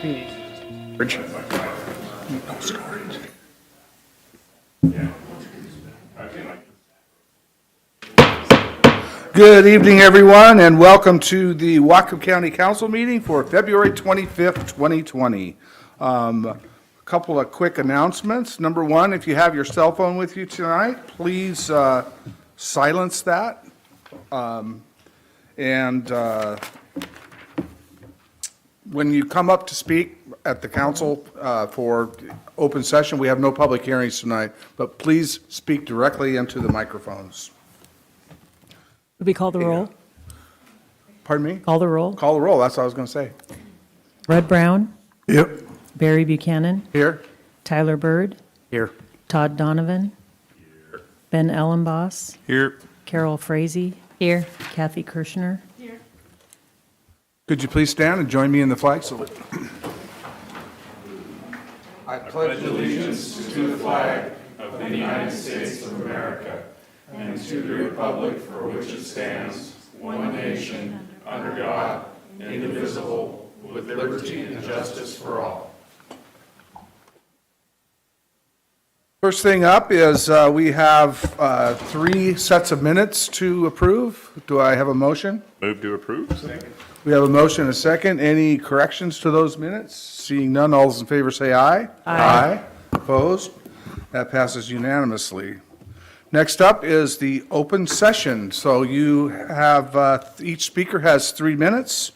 Good evening, everyone, and welcome to the Whatcom County Council meeting for February 25th, 2020. A couple of quick announcements. Number one, if you have your cell phone with you tonight, please silence that. When you come up to speak at the council for open session, we have no public hearings tonight, but please speak directly into the microphones. Would we call the roll? Pardon me? Call the roll. Call the roll, that's what I was going to say. Red Brown, Yep. Barry Buchanan, Here? Tyler Bird, Here. Todd Donovan, Ben Ellenboss, Here. Carol Frazee, here, Kathy Kirshner. Could you please stand and join me in the flag salute? I pledge allegiance to the flag of the United States of America and to the republic for which it stands, one nation, under God, indivisible, with liberty and justice for all. First thing up is we have 3 sets of minutes to approve. Do I have a motion? Move to approve. Second. We have a motion and a second. Any corrections to those minutes? Seeing none, all those in favor say aye. Aye. Opposed? That passes unanimously. Next up is the open session. So you have, each speaker has 3 minutes.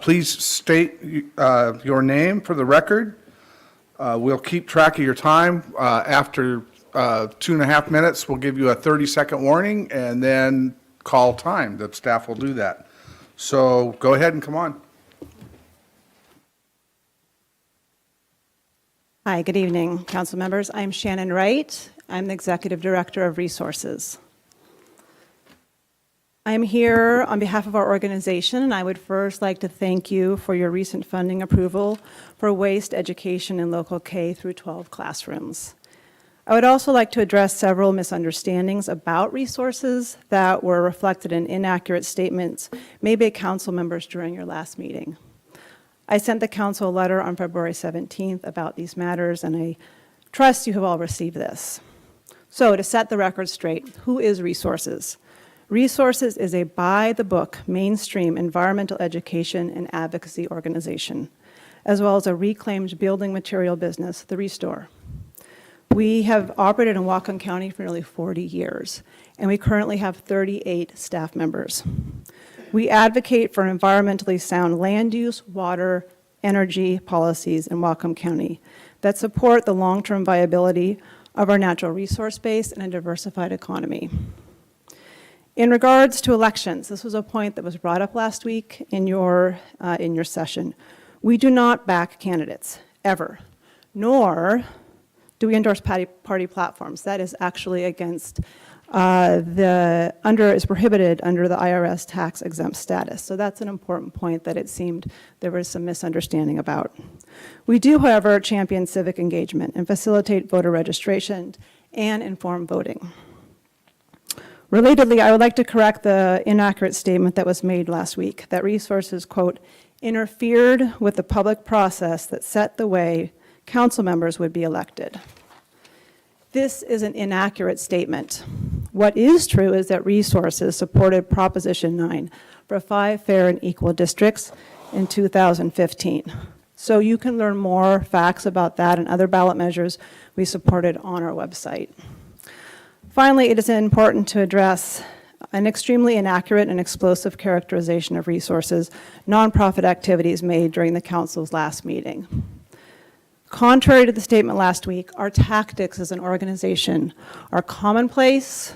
Please state your name for the record. We'll keep track of your time. After 2.5 minutes, we'll give you a 30-second warning and then call time. The staff will do that. So go ahead and come on. Hi, good evening, council members. I'm Shannon Wright. I'm the Executive Director of Resources. I'm here on behalf of our organization, and I would first like to thank you for your recent funding approval for waste education in local K through 12 classrooms. I would also like to address several misunderstandings about resources that were reflected in inaccurate statements made by council members during your last meeting. I sent the council a letter on February 17th about these matters, and I trust you have all received this. So to set the record straight, who is Resources? Resources is a by-the-book, mainstream environmental education and advocacy organization, as well as a reclaimed building material business, The Restore. We have operated in Whatcom County for nearly 40 years, and we currently have 38 staff members. We advocate for environmentally sound land use, water, energy policies in Whatcom County that support the long-term viability of our natural resource base and a diversified economy. In regards to elections, this was a point that was brought up last week in your session. We do not back candidates, ever, nor do we endorse party platforms. That is actually against is prohibited under the IRS tax exempt status. So that's an important point that it seemed there was some misunderstanding about. We do, however, champion civic engagement and facilitate voter registration and informed voting. Relatedly, I would like to correct the inaccurate statement that was made last week, that Resources, quote, interfered with the public process that set the way council members would be elected. This is an inaccurate statement. What is true is that Resources supported Proposition 9 for 5 fair and equal districts in 2015. So you can learn more facts about that and other ballot measures we supported on our website. Finally, it is important to address an extremely inaccurate and explosive characterization of Resources nonprofit activities made during the council's last meeting. Contrary to the statement last week, our tactics as an organization are commonplace.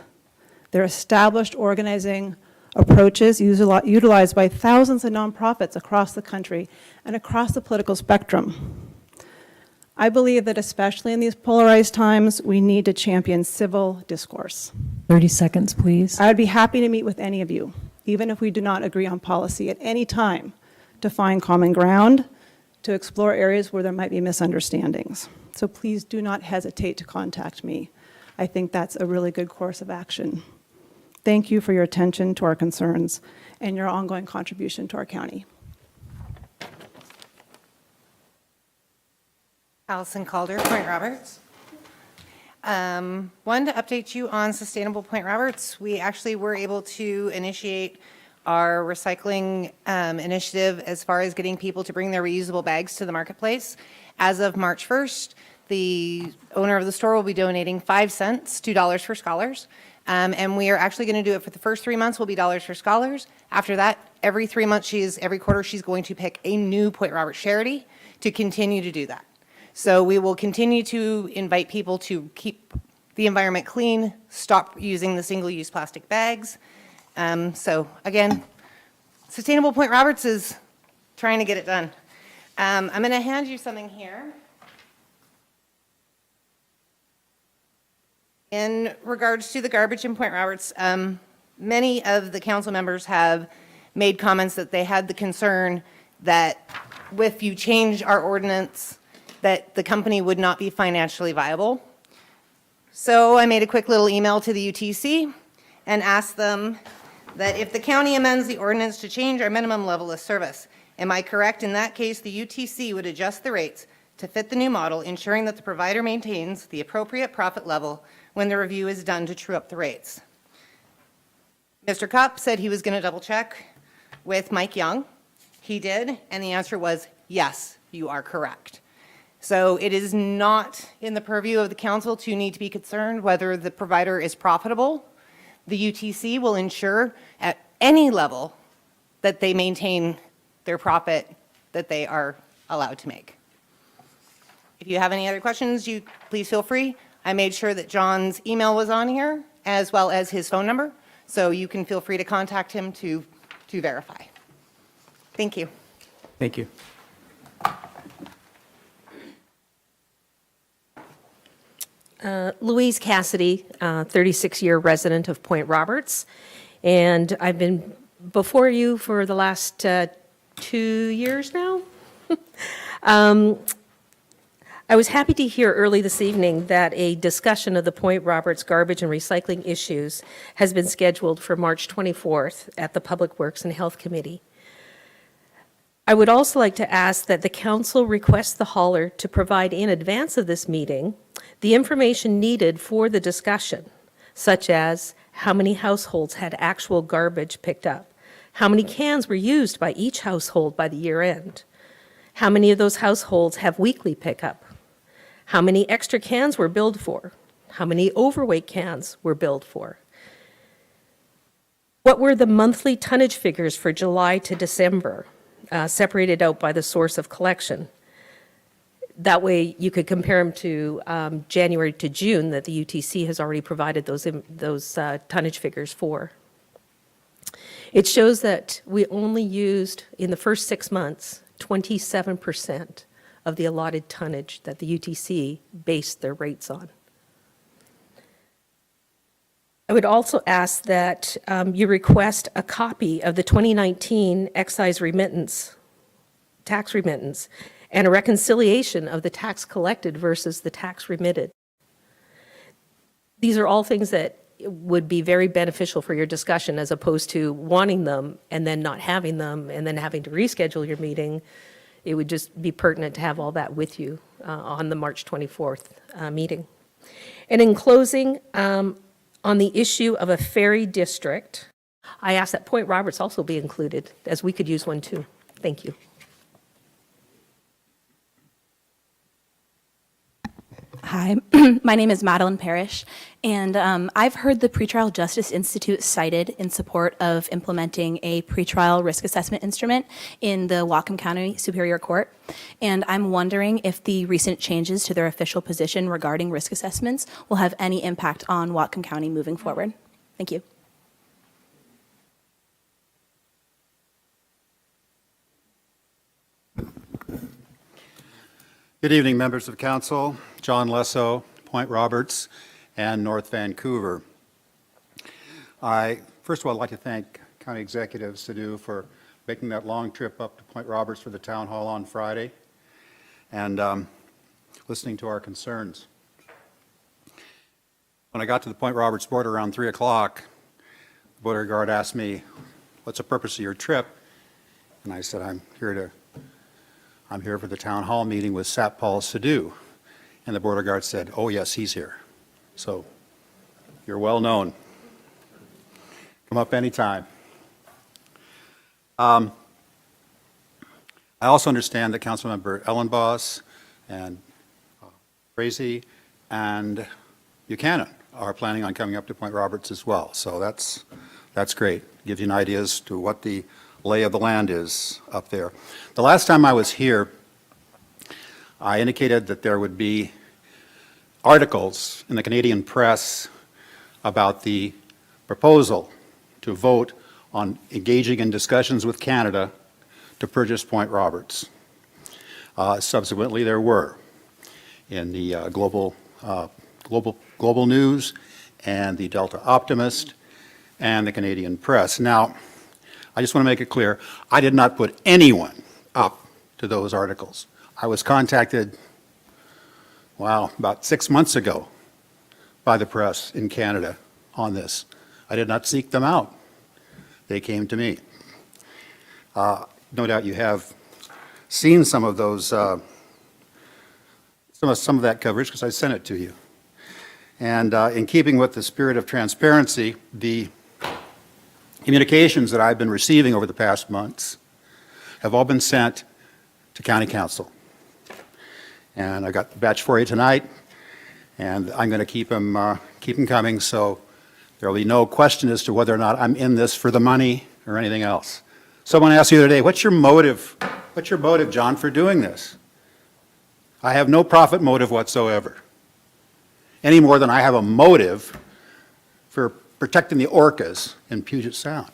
They're established organizing approaches utilized by thousands of nonprofits across the country and across the political spectrum. I believe that especially in these polarized times, we need to champion civil discourse. 30 seconds, please. I would be happy to meet with any of you, even if we do not agree on policy at any time, to find common ground, to explore areas where there might be misunderstandings. So please do not hesitate to contact me. I think that's a really good course of action. Thank you for your attention to our concerns and your ongoing contribution to our county. Allison Calder, Point Roberts. Wanted to update you on Sustainable Point Roberts. We actually were able to initiate our recycling initiative as far as getting people to bring their reusable bags to the marketplace. As of March 1st, the owner of the store will be donating 5 cents, $2 for scholars. And we are actually going to do it for the first 3 months will be dollars for scholars. After that, every 3 months, every quarter, she's going to pick a new Point Roberts charity to continue to do that. So we will continue to invite people to keep the environment clean, stop using the single-use plastic bags. So again, Sustainable Point Roberts is trying to get it done. I'm going to hand you something here. In regards to the garbage in Point Roberts, many of the council members have made comments that they had the concern that if you change our ordinance, that the company would not be financially viable. So I made a quick little email to the UTC and asked them that if the county amends the ordinance to change our minimum level of service, am I correct? In that case, the UTC would adjust the rates to fit the new model, ensuring that the provider maintains the appropriate profit level when the review is done to true up the rates. Mr. Kopp said he was going to double check with Mike Young. He did, and the answer was, yes, you are correct. So it is not in the purview of the council to need to be concerned whether the provider is profitable. The UTC will ensure at any level that they maintain their profit that they are allowed to make. If you have any other questions, please feel free. I made sure that John's email was on here as well as his phone number, so you can feel free to contact him to verify. Thank you. Thank you. Louise Cassidy, 36-year resident of Point Roberts, and I've been before you for the last 2 years now. I was happy to hear early this evening that a discussion of the Point Roberts garbage and recycling issues has been scheduled for March 24th at the Public Works and Health Committee. I would also like to ask that the council request the hauler to provide in advance of this meeting the information needed for the discussion, such as how many households had actual garbage picked up, how many cans were used by each household by the year end, how many of those households have weekly pickup, how many extra cans were billed for, how many overweight cans were billed for. What were the monthly tonnage figures for July to December, separated out by the source of collection? That way you could compare them to January to June that the UTC has already provided those tonnage figures for. It shows that we only used, in the first 6 months, 27% of the allotted tonnage that the UTC based their rates on. I would also ask that you request a copy of the 2019 excise remittance, tax remittance, and a reconciliation of the tax collected versus the tax remitted. These are all things that would be very beneficial for your discussion, as opposed to wanting them and then not having them and then having to reschedule your meeting. It would just be pertinent to have all that with you on the March 24th meeting. And in closing, on the issue of a ferry district, I ask that Point Roberts also be included, as we could use one too. Thank you. Hi, my name is Madeline Parrish, and I've heard the Pretrial Justice Institute cited in support of implementing a pretrial risk assessment instrument in the Whatcom County Superior Court, and I'm wondering if the recent changes to their official position regarding risk assessments will have any impact on Whatcom County moving forward. Thank you. Good evening, members of council. John Lesso, Point Roberts, and North Vancouver. First of all, I'd like to thank County Executive Sadhu for making that long trip up to Point Roberts for the town hall on Friday and listening to our concerns. When I got to the Point Roberts border around 3 o'clock, the border guard asked me, "What's the purpose of your trip?" And I said, I'm I'm here for the town hall meeting with Sat Paul Sadhu. And the Border Guard said, oh, yes, he's here. So you're well known. Come up anytime. I also understand that Councilmember Ellenboss and FRAZEY and Buchanan are planning on coming up to Point Roberts as well. So that's great. Gives you an idea as to what the lay of the land is up there. The last time I was here, I indicated that there would be articles in the Canadian press about the proposal to vote on engaging in discussions with Canada to purchase Point Roberts. Subsequently, there were in the Global News and the Delta Optimist and the Canadian press. Now, I just want to make it clear, I did not put anyone up to those articles. I was contacted, wow, about 6 months ago by the press in Canada on this. I did not seek them out. They came to me. No doubt you have seen some of those, some of that coverage because I sent it to you. And in keeping with the spirit of transparency, the communications that I've been receiving over the past months have all been sent to County Council. And I got the batch for you tonight, and I'm going to keep them coming, so there will be no question as to whether or not I'm in this for the money or anything else. Someone asked the other day, what's your motive, John, for doing this? I have no profit motive whatsoever, any more than I have a motive for protecting the orcas in Puget Sound.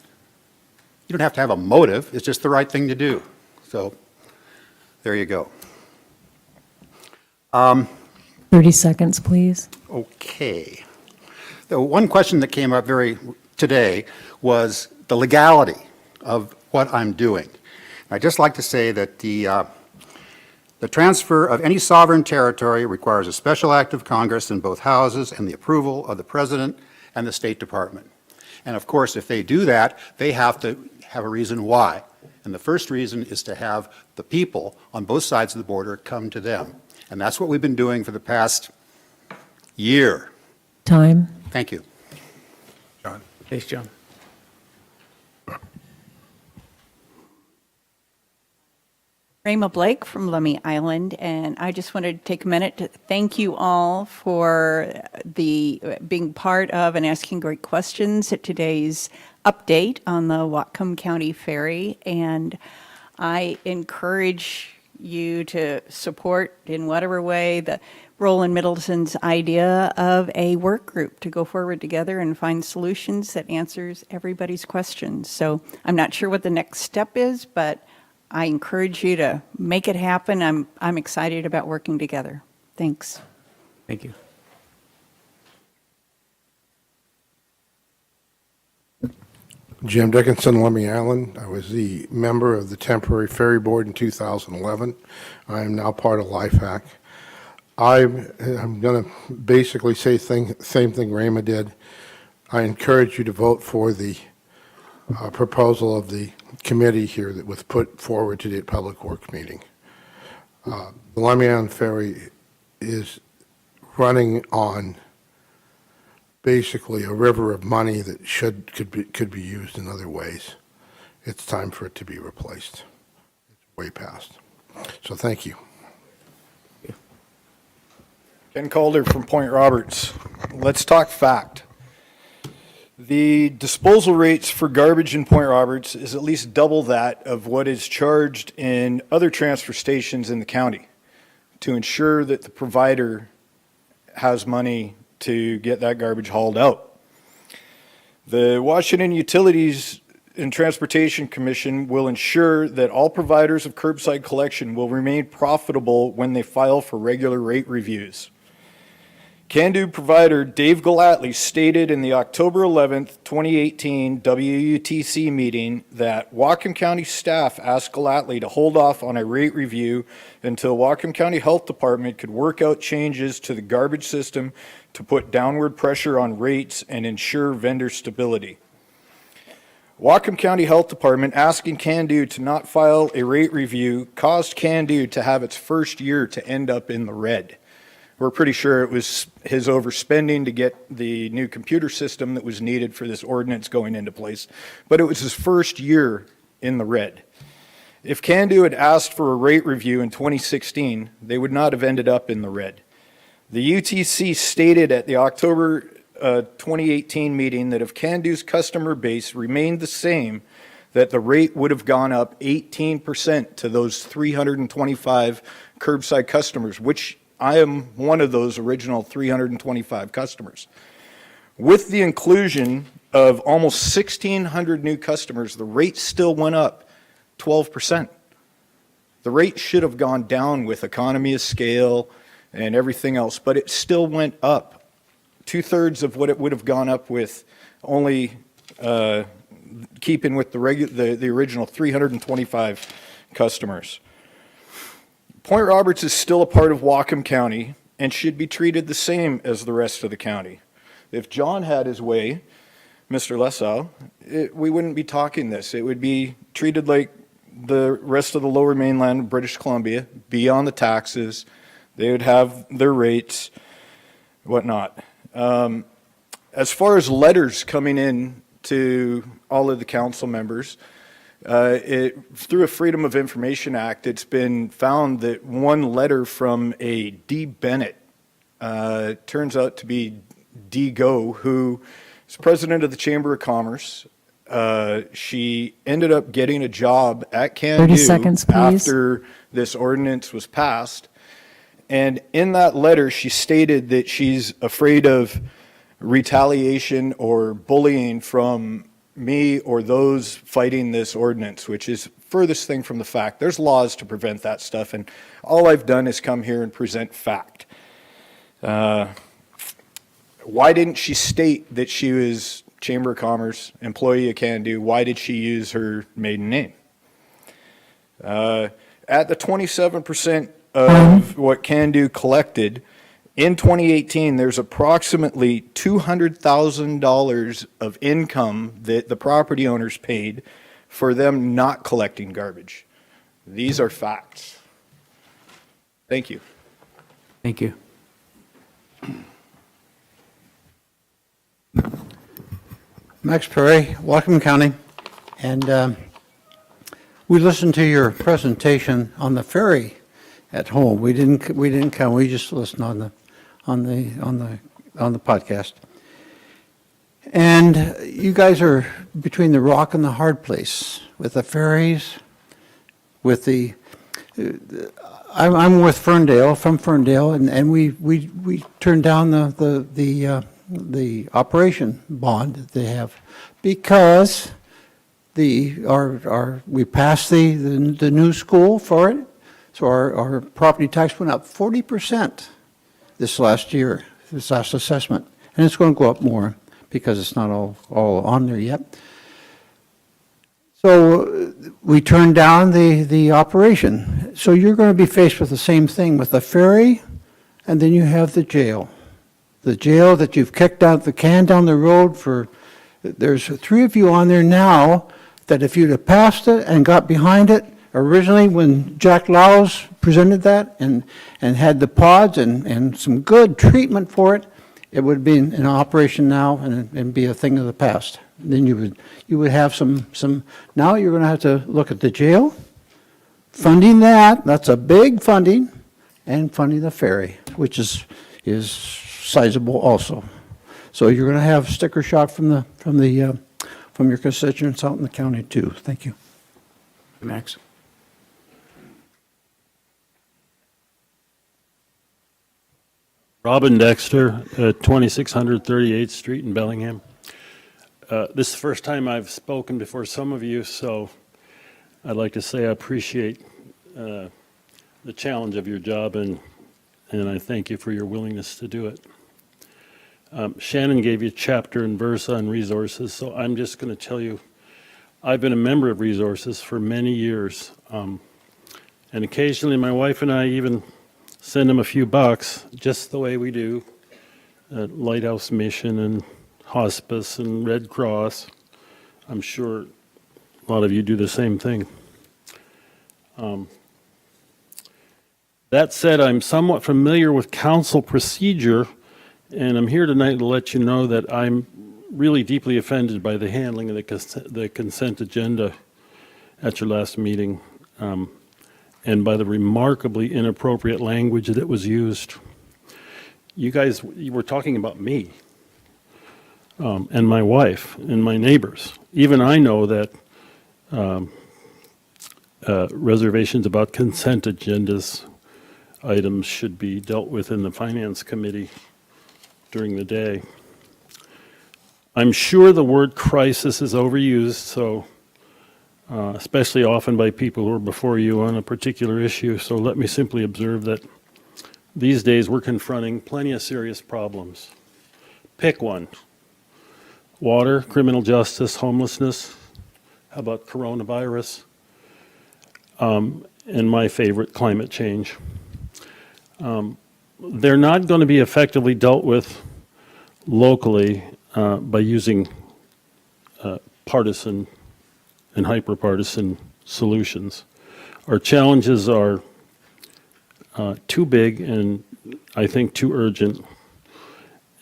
You don't have to have a motive, it's just the right thing to do. So, there you go. 30 seconds, please. Okay. The one question that came up today was the legality of what I'm doing. I'd just like to say that the transfer of any sovereign territory requires a special act of Congress in both houses and the approval of the President and the State Department. And of course, if they do that, they have to have a reason why. And the first reason is to have the people on both sides of the border come to them. And that's what we've been doing for the past year. Time. Thank you. John. Thanks, John. Rayma Blake from Lummi Island, and I just wanted to take a minute to thank you all for being part of and asking great questions at today's update on the Whatcom County Ferry. And I encourage you to support in whatever way the Roland Middleton's idea of a work group to go forward together and find solutions that answers everybody's questions. So I'm not sure what the next step is, but I encourage you to make it happen. I'm excited about working together. Thanks. Thank you. Jim Dickinson, Lummi Island. I was the member of the temporary ferry board in 2011. I am now part of LifeHack. I'm going to basically say same thing Rayma did. I encourage you to vote for the proposal of the committee here that was put forward to the Public Works meeting. The Lummi Island Ferry is running on basically a river of money that could be used in other ways. It's time for it to be replaced. It's way past. So thank you. Ken Calder from Point Roberts. Let's talk fact. The disposal rates for garbage in Point Roberts is at least double that of what is charged in other transfer stations in the county to ensure that the provider has money to get that garbage hauled out. The Washington Utilities and Transportation Commission will ensure that all providers of curbside collection will remain profitable when they file for regular rate reviews. Can-Do provider Dave Gallatley stated in the October 11th, 2018 WUTC meeting that Whatcom County staff asked Gallatley to hold off on a rate review until Whatcom County Health Department could work out changes to the garbage system to put downward pressure on rates and ensure vendor stability. Whatcom County Health Department asking CANDO to not file a rate review caused CANDO to have its first year to end up in the red. We're pretty sure it was his overspending to get the new computer system that was needed for this ordinance going into place, but it was his first year in the red. If CANDO had asked for a rate review in 2016, they would not have ended up in the red. The UTC stated at the October 2018 meeting that if CANDO's customer base remained the same, that the rate would have gone up 18% to those 325 curbside customers, which I am one of those original 325 customers. With the inclusion of almost 1,600 new customers, the rate still went up 12%. The rate should have gone down with economy of scale and everything else, but it still went up. 2/3 of what it would have gone up with, only keeping with the original 325 customers. Point Roberts is still a part of Whatcom County and should be treated the same as the rest of the county. If John had his way, Mr. Lesau, we wouldn't be talking this. It would be treated like the rest of the lower mainland of British Columbia, be on the taxes, they would have their rates, whatnot. As far as letters coming in to all of the council members, through a Freedom of Information Act, it's been found that one letter from a D. Bennett turns out to be D. Go, who is president of the Chamber of Commerce. She ended up getting a job at CANDO 30 seconds, please. after this ordinance was passed. And in that letter, she stated that she's afraid of retaliation or bullying from me or those fighting this ordinance, which is furthest thing from the fact. There's laws to prevent that stuff, and all I've done is come here and present fact. Why didn't she state that she was Chamber of Commerce, employee of CANDO? Why did she use her maiden name? At the 27% of what CANDO collected, in 2018, there's approximately $200,000 of income that the property owners paid for them not collecting garbage. These are facts. Thank you. Thank you. Max Perry, Whatcom County, and we listened to your presentation on the ferry at home. We didn't come. We just listened on the podcast. And you guys are between the rock and the hard place with the ferries, with the. I'm with Ferndale, from Ferndale, and we turned down the operation bond that they have because we passed the new school for it, so our property tax went up 40% this last year, this last assessment, and it's going to go up more because it's not all on there yet. So we turned down the operation. So you're going to be faced with the same thing with the ferry, and then you have the jail. The jail that you've kicked out the can down the road for, there's 3 of you on there now that if you'd have passed it and got behind it, originally when Jack Lowes presented that and had the pods and some good treatment for it, it would be in operation now and be a thing of the past. Then you would have some, now you're going to have to look at the jail, funding that's a big funding, and funding the ferry, which is sizable also. So you're going to have sticker shock from your constituents out in the county too. Thank you. Max. Robin Dexter, 2600 38th Street in Bellingham. This is the first time I've spoken before some of you, so I'd like to say I appreciate the challenge of your job, and I thank you for your willingness to do it. Shannon gave you chapter and verse on resources, so I'm just going to tell you, I've been a member of Resources for many years, and occasionally my wife and I even send them a few bucks, just the way we do at Lighthouse Mission and Hospice and Red Cross. I'm sure a lot of you do the same thing. That said, I'm somewhat familiar with council procedure, and I'm here tonight to let you know that I'm really deeply offended by the handling of the consent agenda at your last meeting, and by the remarkably inappropriate language that was used. You were talking about me, and my wife, and my neighbors. Even I know that reservations about consent agendas items should be dealt with in the Finance Committee during the day. I'm sure the word crisis is overused, so especially often by people who are before you on a particular issue. So let me simply observe that these days we're confronting plenty of serious problems. Pick one. Water, criminal justice, homelessness. How about coronavirus? And my favorite, climate change. They're not going to be effectively dealt with locally by using partisan and hyper-partisan solutions. Our challenges are too big and I think too urgent.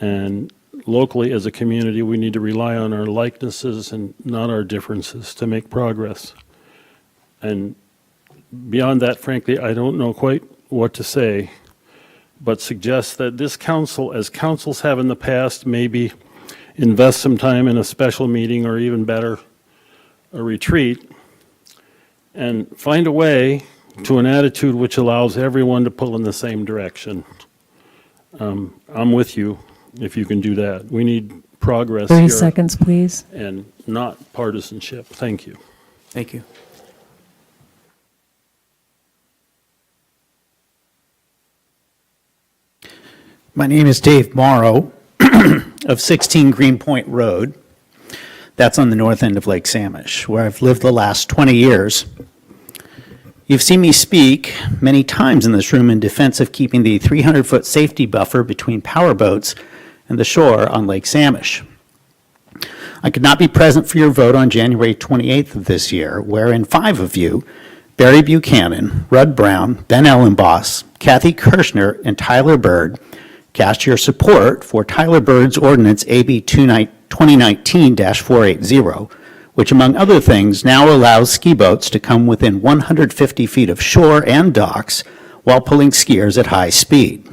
And locally as a community, we need to rely on our likenesses and not our differences to make progress. And beyond that, frankly, I don't know quite what to say, but suggest that this council, as councils have in the past, maybe invest some time in a special meeting or even better, a retreat, and find a way to an attitude which allows everyone to pull in the same direction. I'm with you if you can do that. We need progress 30 here seconds, please. and not partisanship. Thank you. Thank you. My name is Dave Morrow of 16 Greenpoint Road. That's on the north end of Lake Samish, where I've lived the last 20 years. You've seen me speak many times in this room in defense of keeping the 300-foot safety buffer between powerboats and the shore on Lake Samish. I could not be present for your vote on January 28th of this year, wherein 5 of you, Barry Buchanan, Rudd Brown, Ben Ellenboss, Kathy Kirschner, and Tyler Bird, cast your support for Tyler Bird's ordinance AB 2019-480, which among other things now allows ski boats to come within 150 feet of shore and docks while pulling skiers at high speed.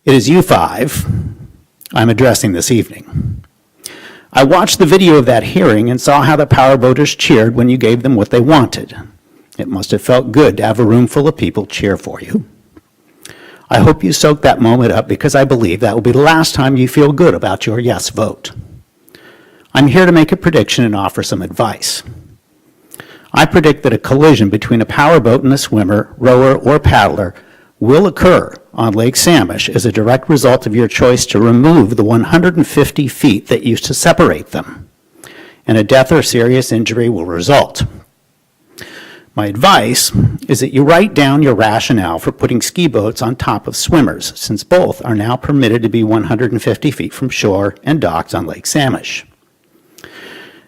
It is you 5 I'm addressing this evening. I watched the video of that hearing and saw how the powerboaters cheered when you gave them what they wanted. It must have felt good to have a room full of people cheer for you. I hope you soak that moment up because I believe that will be the last time you feel good about your yes vote. I'm here to make a prediction and offer some advice. I predict that a collision between a powerboat and a swimmer, rower, or paddler will occur on Lake Samish as a direct result of your choice to remove the 150 feet that used to separate them, and a death or serious injury will result. My advice is that you write down your rationale for putting ski boats on top of swimmers, since both are now permitted to be 150 feet from shore and docks on Lake Samish.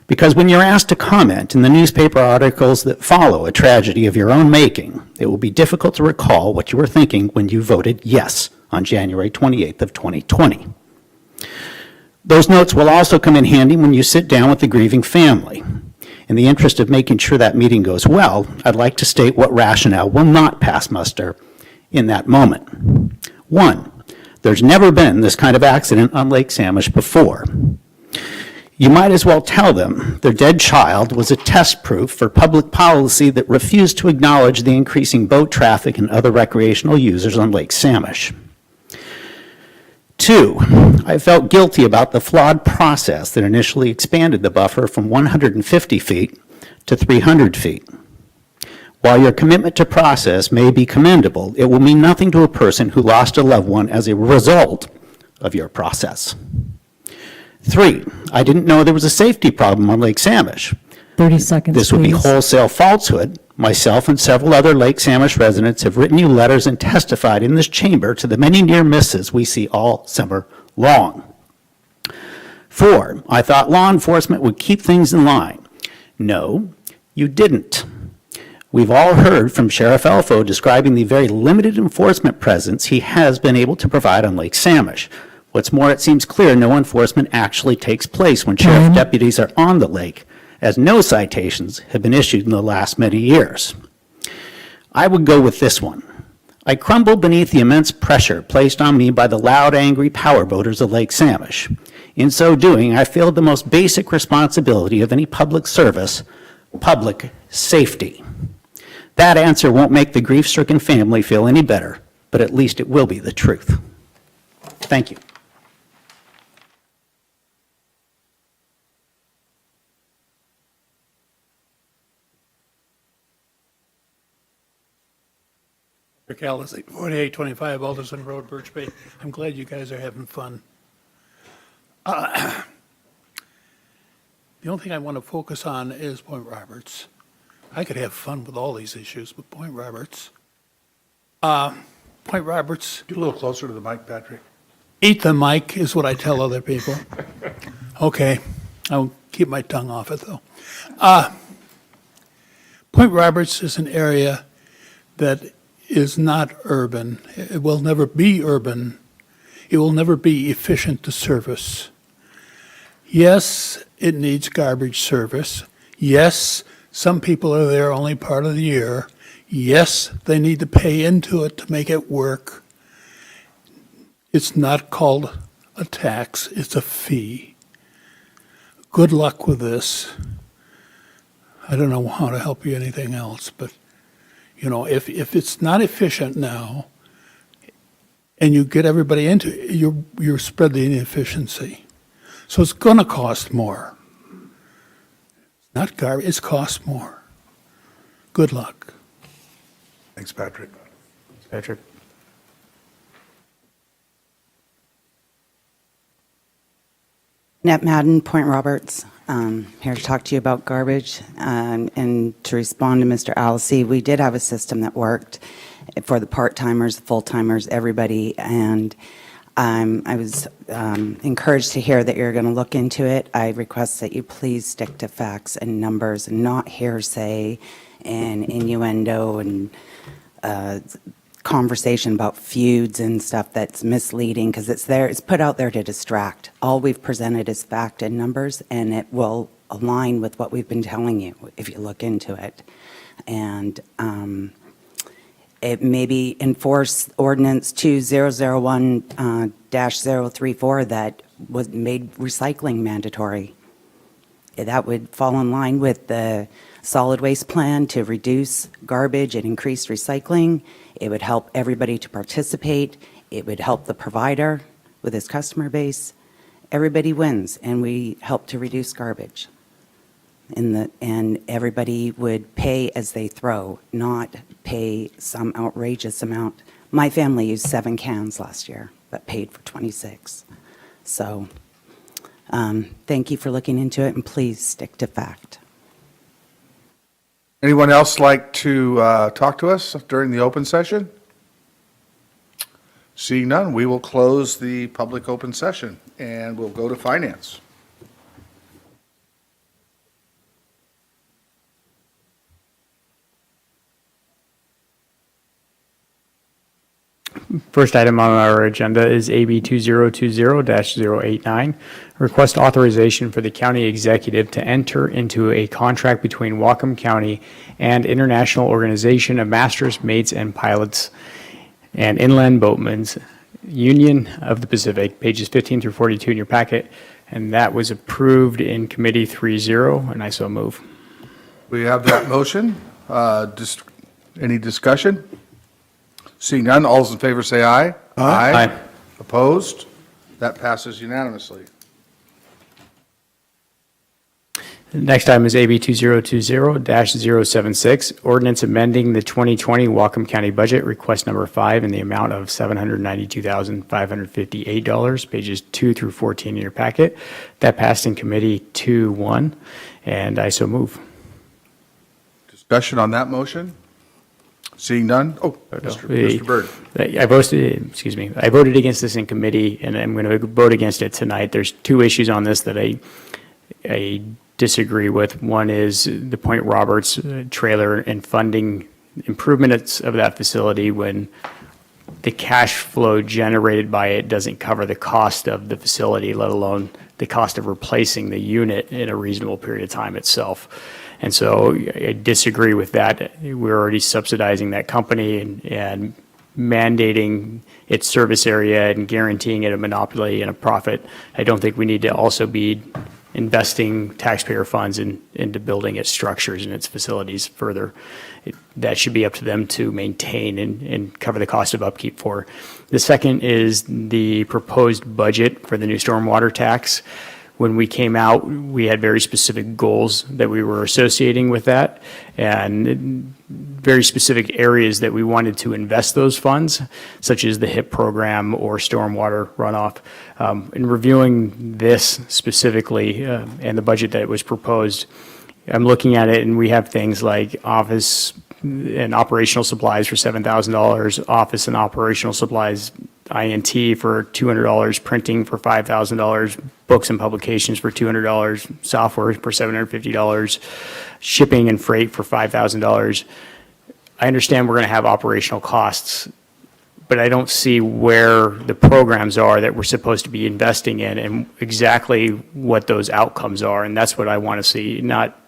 Because when you're asked to comment in the newspaper articles that follow a tragedy of your own making, it will be difficult to recall what you were thinking when you voted yes on January 28th of 2020. Those notes will also come in handy when you sit down with the grieving family. In the interest of making sure that meeting goes well, I'd like to state what rationale will not pass muster in that moment. 1, there's never been this kind of accident on Lake Samish before. You might as well tell them their dead child was a test proof for public policy that refused to acknowledge the increasing boat traffic and other recreational users on Lake Samish. 2, I felt guilty about the flawed process that initially expanded the buffer from 150 feet to 300 feet. While your commitment to process may be commendable, it will mean nothing to a person who lost a loved one as a result of your process. 3, I didn't know there was a safety problem on Lake Samish. 30 seconds, This would be please. wholesale falsehood. Myself and several other Lake Samish residents have written you letters and testified in this chamber to the many near misses we see all summer long. 4, I thought law enforcement would keep things in line. No, you didn't. We've all heard from Sheriff Elfo describing the very limited enforcement presence he has been able to provide on Lake Samish. What's more, it seems clear no enforcement actually takes place when sheriff deputies are on the lake, as no citations have been issued in the last many years. I would go with this one. I crumble beneath the immense pressure placed on me by the loud, angry power boaters of Lake Samish. In so doing, I failed the most basic responsibility of any public service, public safety. That answer won't make the grief-stricken family feel any better, but at least it will be the truth. Thank you. Rick Allison, 4825 Alderson Road, Birch Bay. I'm glad you guys are having fun. The only thing I want to focus on is Point Roberts. I could have fun with all these issues, but Point Roberts. Point Roberts. Get a little closer to the mic, Patrick. Eat the mic is what I tell other people. Okay, I'll keep my tongue off it, though. Point Roberts is an area that is not urban. It will never be urban. It will never be efficient to service. Yes, it needs garbage service. Yes, some people are there only part of the year. Yes, they need to pay into it to make it work. It's not called a tax, it's a fee. Good luck with this. I don't know how to help you anything else, but you know, if it's not efficient now, and you get everybody into it, you're spread the inefficiency. So it's going to cost more. It's not garbage, it's cost more. Good luck. Thanks, Patrick. Patrick. Annette Madden, Point Roberts. Here to talk to you about garbage and to respond to Mr. Allison. We did have a system that worked for the part-timers, the full-timers, everybody, and I was encouraged to hear that you're going to look into it. I request that you please stick to facts and numbers and not hearsay and innuendo and conversation about feuds and stuff that's misleading, because it's put out there to distract. All we've presented is fact and numbers, and it will align with what we've been telling you if you look into it. And it maybe enforce ordinance 2001-034 that was made recycling mandatory. That would fall in line with the solid waste plan to reduce garbage and increase recycling. It would help everybody to participate. It would help the provider with his customer base. Everybody wins, and we help to reduce garbage. And everybody would pay as they throw, not pay some outrageous amount. My family used 7 cans last year, but paid for 26. So thank you for looking into it, and please stick to fact. Anyone else like to talk to us during the open session? Seeing none, we will close the public open session, and we'll go to finance. First item on our agenda is AB 2020-089, request authorization for the county executive to enter into a contract between Whatcom County and International Organization of Masters, Mates, and Pilots and Inland Boatmen's Union of the Pacific, pages 15 through 42 in your packet, and that was approved in committee 3-0, and I so move. We have that motion. Any discussion? Seeing none, all those in favor say aye. Aye. Opposed? That passes unanimously. The next item is AB 2020-076, ordinance amending the 2020 Whatcom County budget, request number 5 in the amount of $792,558, pages 2 through 14 in your packet. That passed in committee 2-1, and I so move. Discussion on that motion? Seeing none? Oh, Mr. Byrd. I voted against this in committee, and I'm going to vote against it tonight. There's 2 issues on this that I disagree with. One is the Point Roberts trailer and funding improvements of that facility when the cash flow generated by it doesn't cover the cost of the facility, let alone the cost of replacing the unit in a reasonable period of time itself. And so I disagree with that. We're already subsidizing that company and mandating its service area and guaranteeing it a monopoly and a profit. I don't think we need to also be investing taxpayer funds into building its structures and its facilities further. That should be up to them to maintain and cover the cost of upkeep for. The second is the proposed budget for the new stormwater tax. When we came out, we had very specific goals that we were associating with that and very specific areas that we wanted to invest those funds, such as the HIP program or stormwater runoff. In reviewing this specifically and the budget that was proposed, I'm looking at it and we have things like office and operational supplies for $7,000, office and operational supplies INT for $200, printing for $5,000, books and publications for $200, software for $750, shipping and freight for $5,000. I understand we're going to have operational costs, but I don't see where the programs are that we're supposed to be investing in and exactly what those outcomes are. And that's what I want to see, not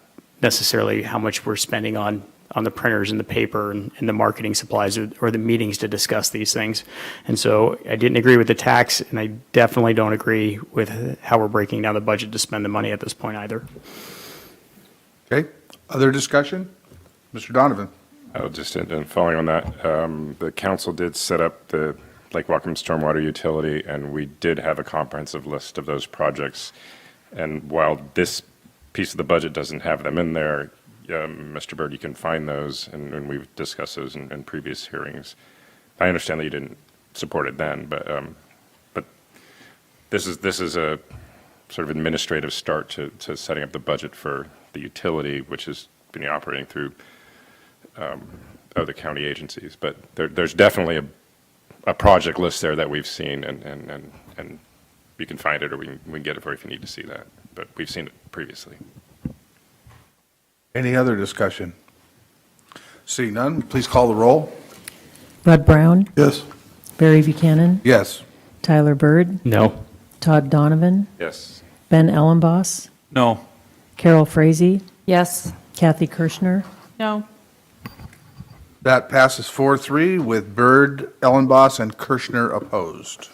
necessarily how much we're spending on the printers and the paper and the marketing supplies or the meetings to discuss these things. And so I didn't agree with the tax, and I definitely don't agree with how we're breaking down the budget to spend the money at this point either. Okay, other discussion? Mr. Donovan? Just in following on that, the council did set up the Lake Whatcom Stormwater Utility, and we did have a comprehensive list of those projects. And while this piece of the budget doesn't have them in there, Mr. Bird, you can find those, and we've discussed those in previous hearings. I understand that you didn't support it then, but this is a sort of administrative start to setting up the budget for the utility, which has been operating through other county agencies. But there's definitely a project list there that we've seen, and you can find it, or we can get it for you if you need to see that. But we've seen it previously. Any other discussion? Seeing none, please call the roll. Bud Brown, Yes. Barry Buchanan, Yes. Tyler Bird, No. Todd Donovan, Yes. Ben Ellenboss, No. Carol Frazee, Yes. Kathy Kirschner, No. That passes 4-3 with Byrd, Ellenboss, and Kirschner opposed.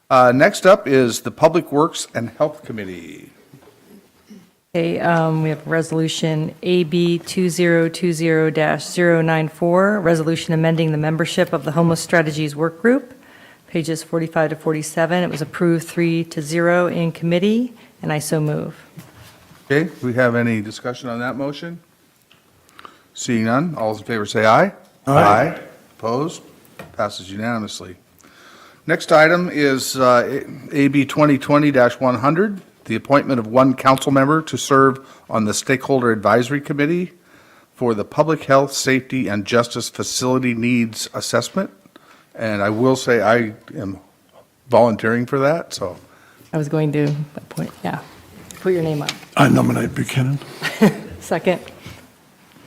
Next up is the Public Works and Health Committee. Okay, we have Resolution AB 2020-094, resolution amending the membership of the Homeless Strategies Work Group, pages 45 to 47. It was approved 3-0 in committee, and I so move. Okay, do we have any discussion on that motion? Seeing none, all those in favor say aye. Aye. Opposed? Passes unanimously. Next item is AB 2020-100, the appointment of one council member to serve on the Stakeholder Advisory Committee for the Public Health, Safety, and Justice Facility Needs Assessment. And I will say I am volunteering for that, so. I was going to put your name up. I nominate Buchanan. Second.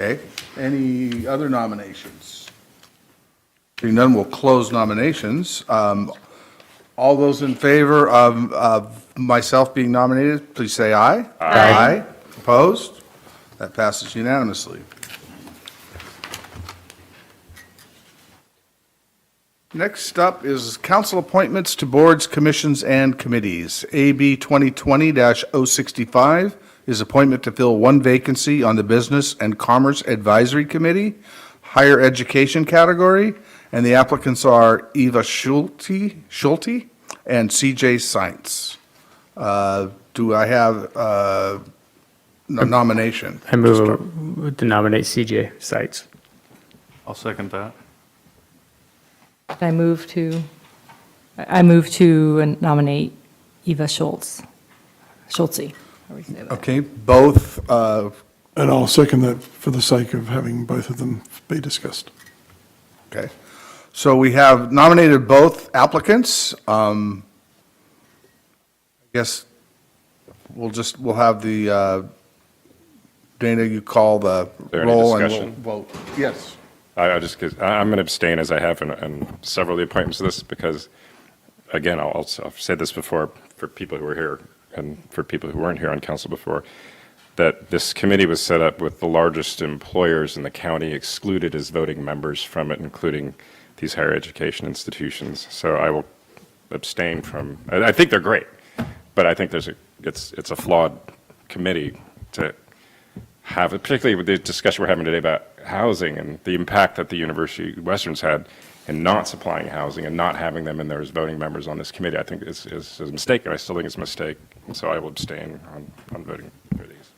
Okay, any other nominations? Seeing none, we'll close nominations. All those in favor of myself being nominated, please say aye. Aye. Opposed? That passes unanimously. Next up is council appointments to boards, commissions, and committees. AB 2020-065 is appointment to fill one vacancy on the Business and Commerce Advisory Committee, higher education category, and the applicants are Eva Schulte and CJ Science. Do I have a nomination? I move to nominate CJ Sites. I'll second that. I move to nominate Eva Schultze. How do we say that? Okay, both, And I'll second that for the sake of having both of them be discussed. okay. So we have nominated both applicants. I guess we'll have the, Dana, you call the there any roll and we'll discussion? vote. Yes. I'm going to abstain as I have in several of the appointments of this because, again, I'll say this before for people who were here and for people who weren't here on council before, that this committee was set up with the largest employers in the county excluded as voting members from it, including these higher education institutions. So I will abstain from, I think they're great, but I think it's a flawed committee to have, particularly with the discussion we're having today about housing and the impact that the University Western's had in not supplying housing and not having them in there as voting members on this committee. I think is a mistake, and I still think it's a mistake. So I will abstain on voting for these.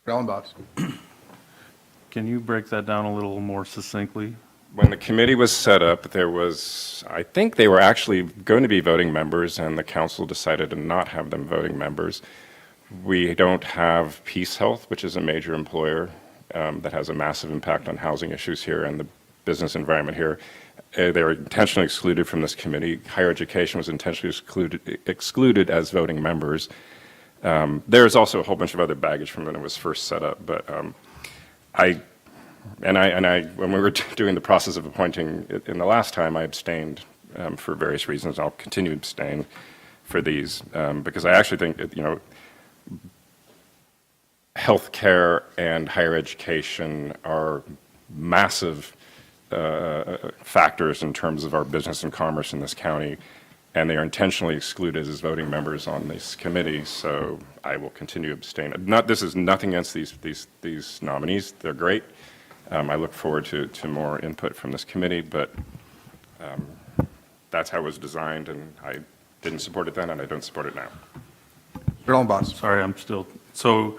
Ellenboss. Can you break that down a little more succinctly? When the committee was set up, I think they were actually going to be voting members, and the council decided to not have them voting members. We don't have Peace Health, which is a major employer that has a massive impact on housing issues here and the business environment here. They were intentionally excluded from this committee. Higher education was intentionally excluded as voting members. There's also a whole bunch of other baggage from when it was first set up, but when we were doing the process of appointing in the last time, I abstained for various reasons. I'll continue to abstain for these because I actually think healthcare and higher education are massive factors in terms of our business and commerce in this county, and they are intentionally excluded as voting members on this committee. So I will continue to abstain. This is nothing against these nominees; they're great. I look forward to more input from this committee, but that's how it was designed, and I didn't support it then, and I don't support it now. Ellenboss. Sorry, I'm still, so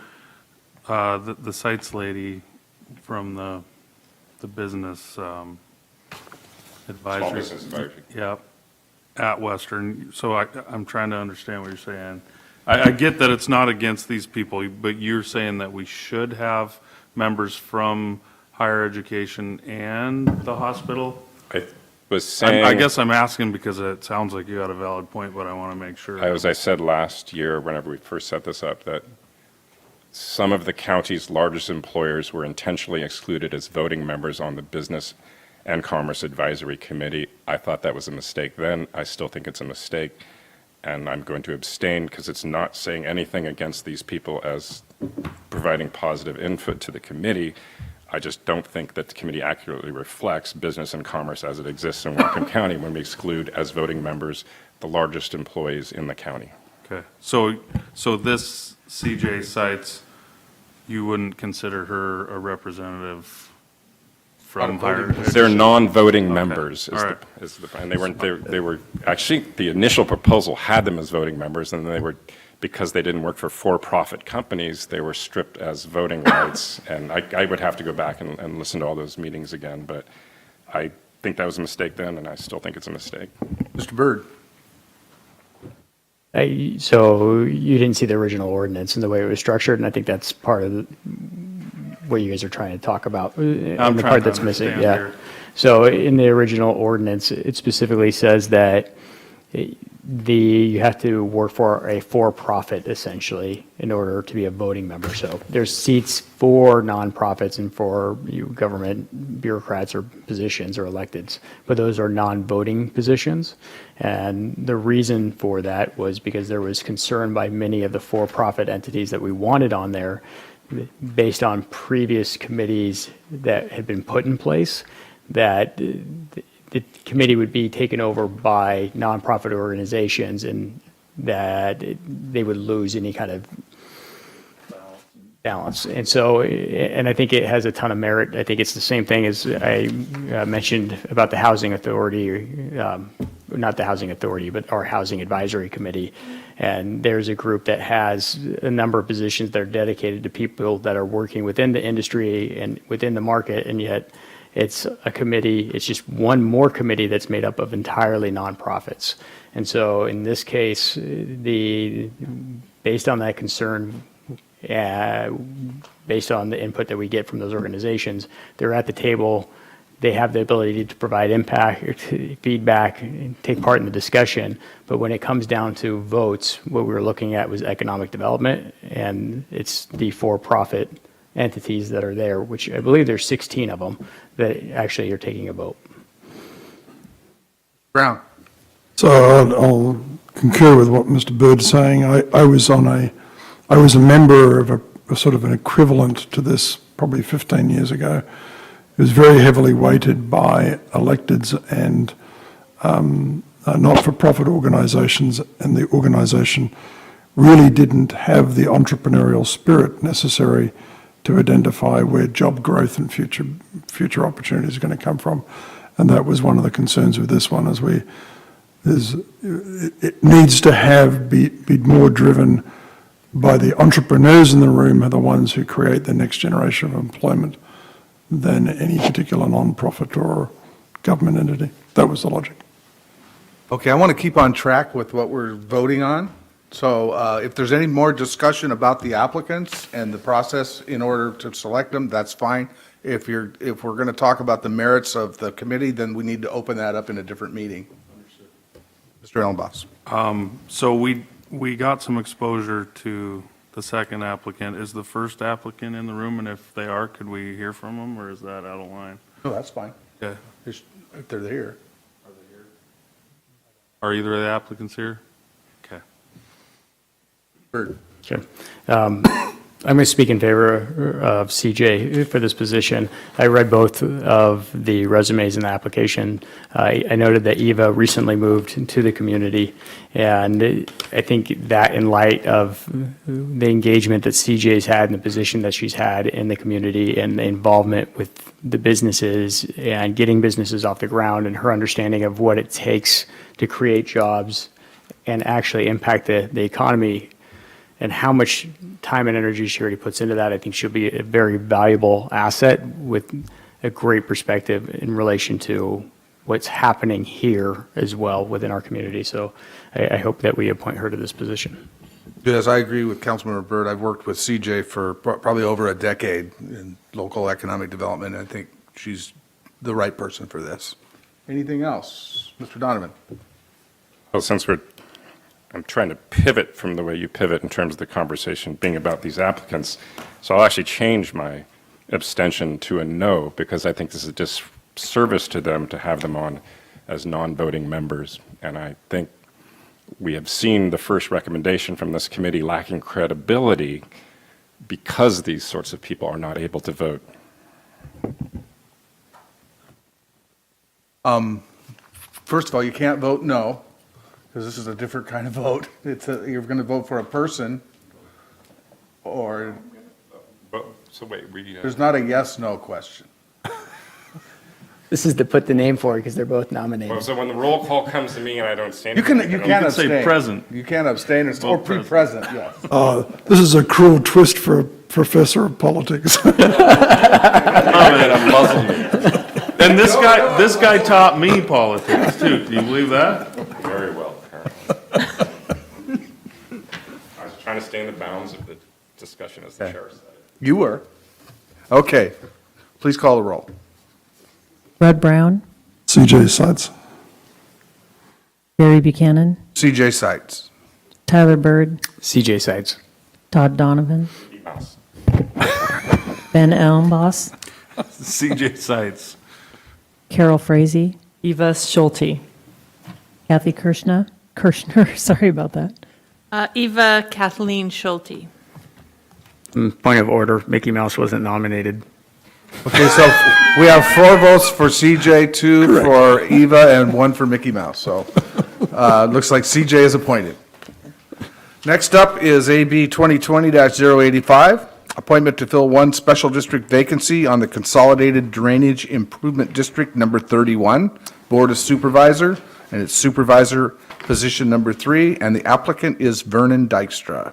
the sites lady from the business advisory. Small business advisory. Yep, at Western. So I'm trying to understand what you're saying. I get that it's not against these people, but you're saying that we should have members from higher education and the hospital? I was saying. I guess I'm asking because it sounds like you got a valid point, but I want to make sure. As I said last year, whenever we first set this up, that some of the county's largest employers were intentionally excluded as voting members on the Business and Commerce Advisory Committee. I thought that was a mistake then. I still think it's a mistake, and I'm going to abstain because it's not saying anything against these people as providing positive input to the committee. I just don't think that the committee accurately reflects business and commerce as it exists in Whatcom County when we exclude as voting members the largest employees in the county. Okay, so this CJ Sites, you wouldn't consider her a representative from higher education? They're non-voting members, All right. and they were actually, the initial proposal had them as voting members, and they were, because they didn't work for for-profit companies, they were stripped as voting rights. And I would have to go back and listen to all those meetings again, but I think that was a mistake then, and I still think it's a mistake. Mr. Byrd. So you didn't see the original ordinance and the way it was structured, and I think that's part of what you guys are trying to talk about, and the part that's missing. Yeah. Here. So in the original ordinance, it specifically says that you have to work for a for-profit essentially in order to be a voting member. So there's seats for nonprofits and for government bureaucrats or positions or electeds, but those are non-voting positions. And the reason for that was because there was concern by many of the for-profit entities that we wanted on there based on previous committees that had been put in place, that the committee would be taken over by nonprofit organizations and that they would lose any kind of balance. And so, and I think it has a ton of merit. I think it's the same thing as I mentioned about the Housing Authority, not the Housing Authority, but our Housing Advisory Committee. And there's a group that has a number of positions that are dedicated to people that are working within the industry and within the market, and yet it's a committee, it's just one more committee that's made up of entirely nonprofits. And so in this case, based on that concern, based on the input that we get from those organizations, they're at the table they have the ability to provide impact, or feedback, and take part in the discussion. But when it comes down to votes, what we were looking at was economic development, and it's the for-profit entities that are there, which I believe there's 16 of them that actually are taking a vote. Brown. So I'll concur with what Mr. Bird is saying. I was a member of a sort of an equivalent to this probably 15 years ago. It was very heavily weighted by electeds and not-for-profit organisations, and the organisation really didn't have the entrepreneurial spirit necessary to identify where job growth and future opportunities are going to come from. And that was one of the concerns with this one, it needs to be more driven by the entrepreneurs in the room, are the ones who create the next generation of employment, than any particular non-profit or government entity. That was the logic. Okay, I want to keep on track with what we're voting on. So if there's any more discussion about the applicants and the process in order to select them, that's fine. If we're going to talk about the merits of the committee, then we need to open that up in a different meeting. Mr. Ellenboss. So we got some exposure to the second applicant. Is the first applicant in the room? And if they are, could we hear from them, or is that out of line? No, that's fine. Yeah. If they're here. Are either of the applicants here? Okay. Bird. Sure. I'm going to speak in favor of CJ for this position. I read both of the resumes in the application. I noted that Eva recently moved to the community, and I think that in light of the engagement that CJ's had and the position that she's had in the community and the involvement with the businesses and getting businesses off the ground, and her understanding of what it takes to create jobs and actually impact the economy, and how much time and energy she already puts into that, I think she'll be a very valuable asset with a great perspective in relation to what's happening here as well within our community. So I hope that we appoint her to this position. Yes, I agree with Councilmember Bird. I've worked with CJ for probably over a decade in local economic development. I think she's the right person for this. Anything else? Mr. Donovan. Well, since I'm trying to pivot from the way you pivot in terms of the conversation being about these applicants. So I'll actually change my abstention to a no, because I think this is a disservice to them to have them on as non-voting members. And I think we have seen the first recommendation from this committee lacking credibility because these sorts of people are not able to vote. First of all, you can't vote no, because this is a different kind of vote. You're going to vote for a person, or So wait, there's not a yes/no question. This is to put the name forward because they're both nominated. Well, so when the roll call comes to me and I don't stand, You can't abstain. say present. You can't abstain or be present. Yes. This is a cruel twist for a professor of politics. And this guy taught me politics too. Do you believe that? Very well, Colonel. I was trying to stay in the bounds of the discussion as the chair said. You were. Okay. Please call the roll. Rudd Brown, CJ Sides. Barry Buchanan, CJ Sites. Tyler Bird, CJ Sides. Todd Donovan, Ben Ellenboss, CJ Sites. Carol Frazee, Eva Schulte. Kathy Kirshner, sorry about that. Eva Kathleen Schulte. Point of order, Mickey Mouse wasn't nominated. Okay, so we have 4 votes for CJ, 2 for Eva, and 1 for Mickey Mouse. So looks like CJ is appointed. Next up is AB 2020-085, appointment to fill 1 special district vacancy on the Consolidated Drainage Improvement District number 31, Board of Supervisor, and it's Supervisor position number 3, and the applicant is Vernon Dykstra.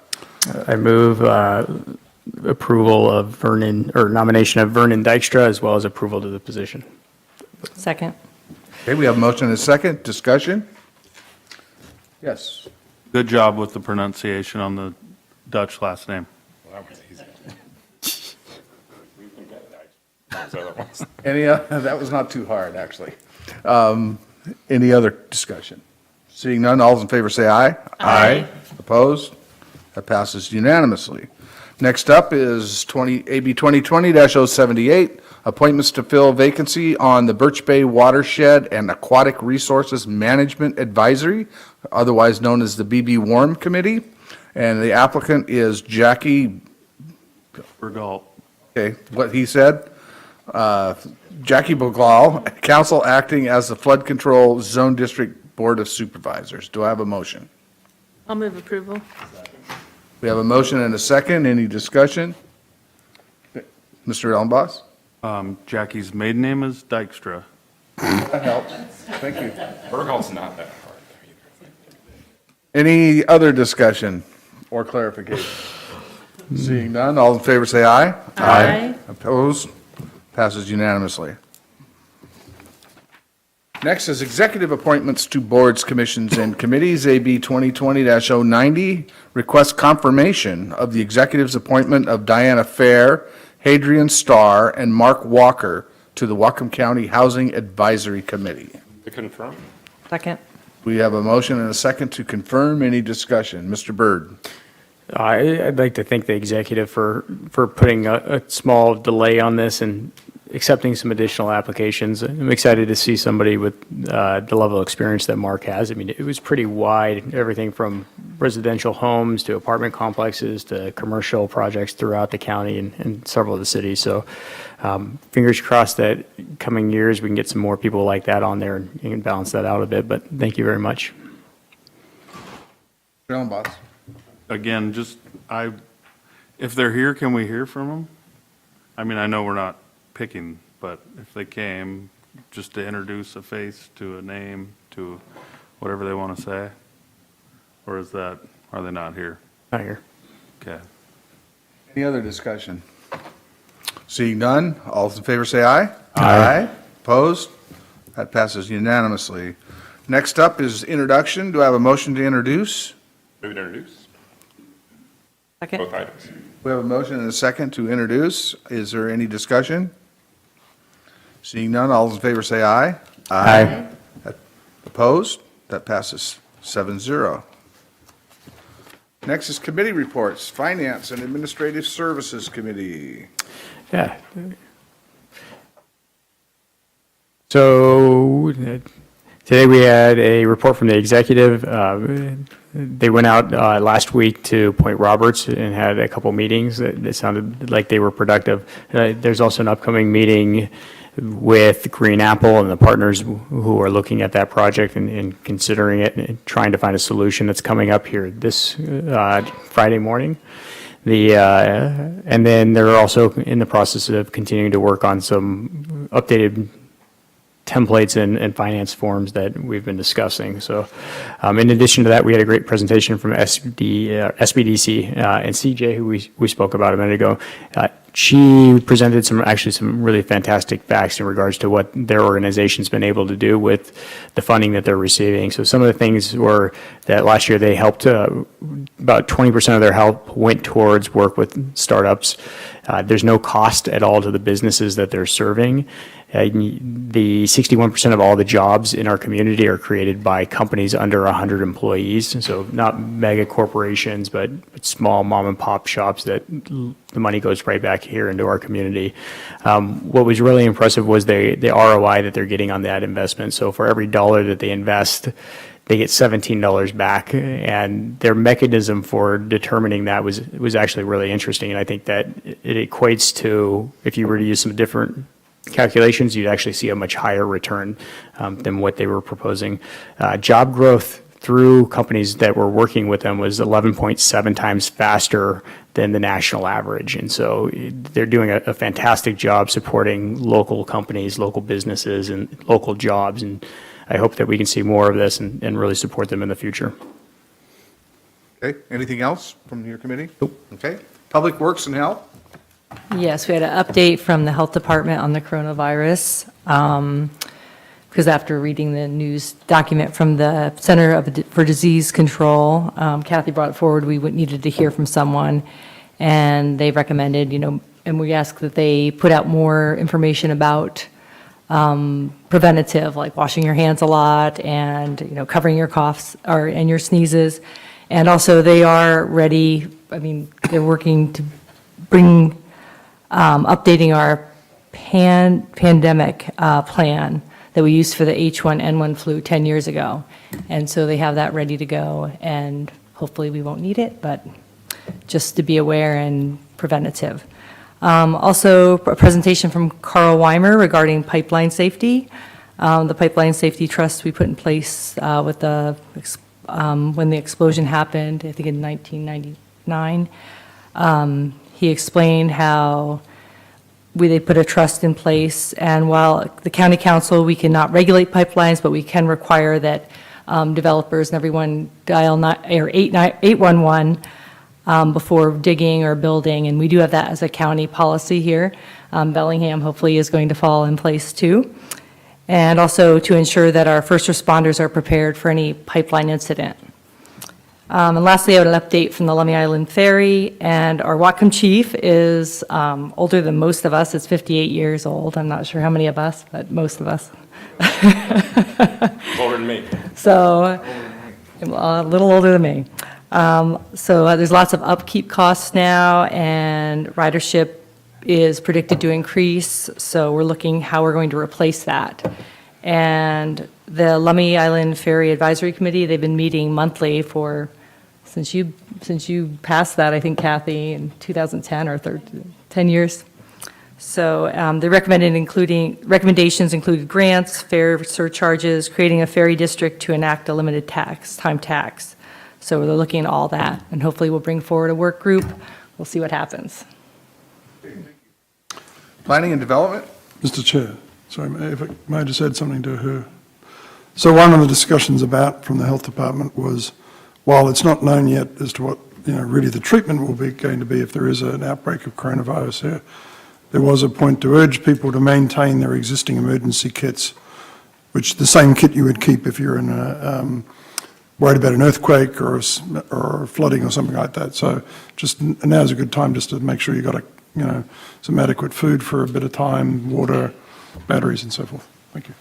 I move approval of Vernon, or nomination of Vernon Dykstra, as well as approval to the position. Second. Okay, we have a motion and a second. Discussion? Yes. Good job with the pronunciation on the Dutch last name. Well, that was easy. those other ones. That was not too hard, actually. Any other discussion? Seeing none, all those in favor say aye. Aye. Opposed? That passes unanimously. Next up is AB 2020-078, appointments to fill vacancy on the Birch Bay Watershed and Aquatic Resources Management Advisory, otherwise known as the BB Warm Committee. And the applicant is Jackie, Bergalt. okay, what he said? Jackie Boglal, council acting as the Flood Control Zone District Board of Supervisors. Do I have a motion? I'll move approval. We have a motion and a second. Any discussion? Mr. Ellenboss? Jackie's maiden name is Dykstra. That helps. Thank you. Bergalt's not that hard. Any other discussion or clarification? Seeing none, all in favor say aye. Aye. Opposed? Passes unanimously. Next is executive appointments to boards, commissions, and committees. AB 2020-090 requests confirmation of the executive's appointment of Diana Fair, Hadrian Starr, and Mark Walker to the Whatcom County Housing Advisory Committee. To confirm? Second. We have a motion and a second to confirm. Any discussion? Mr. Byrd? I'd like to thank the executive for putting a small delay on this and accepting some additional applications. I'm excited to see somebody with the level of experience that Mark has. I mean, it was pretty wide, everything from residential homes to apartment complexes to commercial projects throughout the county and several of the cities. So fingers crossed that coming years we can get some more people like that on there and balance that out a bit. But thank you very much. Ellenboss? Again, if they're here, can we hear from them? I mean, I know we're not picking, but if they came, just to introduce a face to a name, to whatever they want to say? Or are they not here? Not here. Okay. Any other discussion? Seeing none, all those in favor say aye. Aye. Opposed? That passes unanimously. Next up is introduction. Do I have a motion to introduce? Move to introduce. Second. Both items. We have a motion and a second to introduce. Is there any discussion? Seeing none, all those in favor say aye. Aye. Opposed? That passes 7-0. Next is committee reports. Finance and Administrative Services Committee. Yeah. So today we had a report from the executive. They went out last week to Point Roberts and had a couple meetings that sounded like they were productive. There's also an upcoming meeting with Green Apple and the partners who are looking at that project and considering it and trying to find a solution that's coming up here this Friday morning. And then they're also in the process of continuing to work on some updated templates and finance forms that we've been discussing. So in addition to that, we had a great presentation from SBDC and CJ, who we spoke about a minute ago. She presented some really fantastic facts in regards to what their organization's been able to do with the funding that they're receiving. So some of the things were that last year they helped, about 20% of their help went towards work with startups. There's no cost at all to the businesses that they're serving. The 61% of all the jobs in our community are created by companies under 100 employees. So not mega corporations, but small mom and pop shops that the money goes right back here into our community. What was really impressive was the ROI that they're getting on that investment. So for every dollar that they invest, they get $17 back, and their mechanism for determining that was actually really interesting. And I think that it equates to, if you were to use some different calculations, you'd actually see a much higher return than what they were proposing. Job growth through companies that were working with them was 11.7 times faster than the national average. And so they're doing a fantastic job supporting local companies, local businesses, and local jobs. And I hope that we can see more of this and really support them in the future. Okay, anything else from your committee? Nope. Okay, Public Works and Health? Yes, we had an update from the Health Department on the coronavirus. Because after reading the news document from the Center for Disease Control, Kathy brought it forward, we needed to hear from someone. And they recommended, and we ask that they put out more information about preventative, like washing your hands a lot and, covering your coughs and your sneezes. And also, they are ready, they're working to bring, updating our pandemic plan that we used for the H1N1 flu 10 years ago. And so they have that ready to go, and hopefully we won't need it, but just to be aware and preventative. Also, a presentation from Carl Weimer regarding pipeline safety. The Pipeline Safety Trust we put in place with when the explosion happened, I think in 1999. He explained how they put a trust in place, and while the county council, we cannot regulate pipelines, but we can require that developers and everyone dial 811 before digging or building, and we do have that as a county policy here. Bellingham hopefully is going to fall in place too. And also to ensure that our first responders are prepared for any pipeline incident. And lastly, I have an update from the Lummi Island Ferry, and our Whatcom chief is older than most of us. It's 58 years old. I'm not sure how many of us, but most of us. Older than me. So, a little older than me. So there's lots of upkeep costs now, and ridership is predicted to increase, so we're looking how we're going to replace that. And the Lummi Island Ferry Advisory Committee, they've been meeting monthly since you passed that, I think, Kathy, in 2010 or 10 years. So the recommendations included grants, fare surcharges, creating a ferry district to enact a limited time tax. So they're looking at all that, and hopefully we'll bring forward a work group. We'll see what happens. Planning and Development? Mr. Chair, sorry, if I may just add something to her. So one of the discussions from the Health Department was, while it's not known yet as to what, really the treatment will be going to be if there is an outbreak of coronavirus here, there was a point to urge people to maintain their existing emergency kits, which the same kit you would keep if you're in worried about an earthquake or flooding or something like that. So just now's a good time just to make sure you got some adequate food for a bit of time, water, batteries, and so forth. Thank you.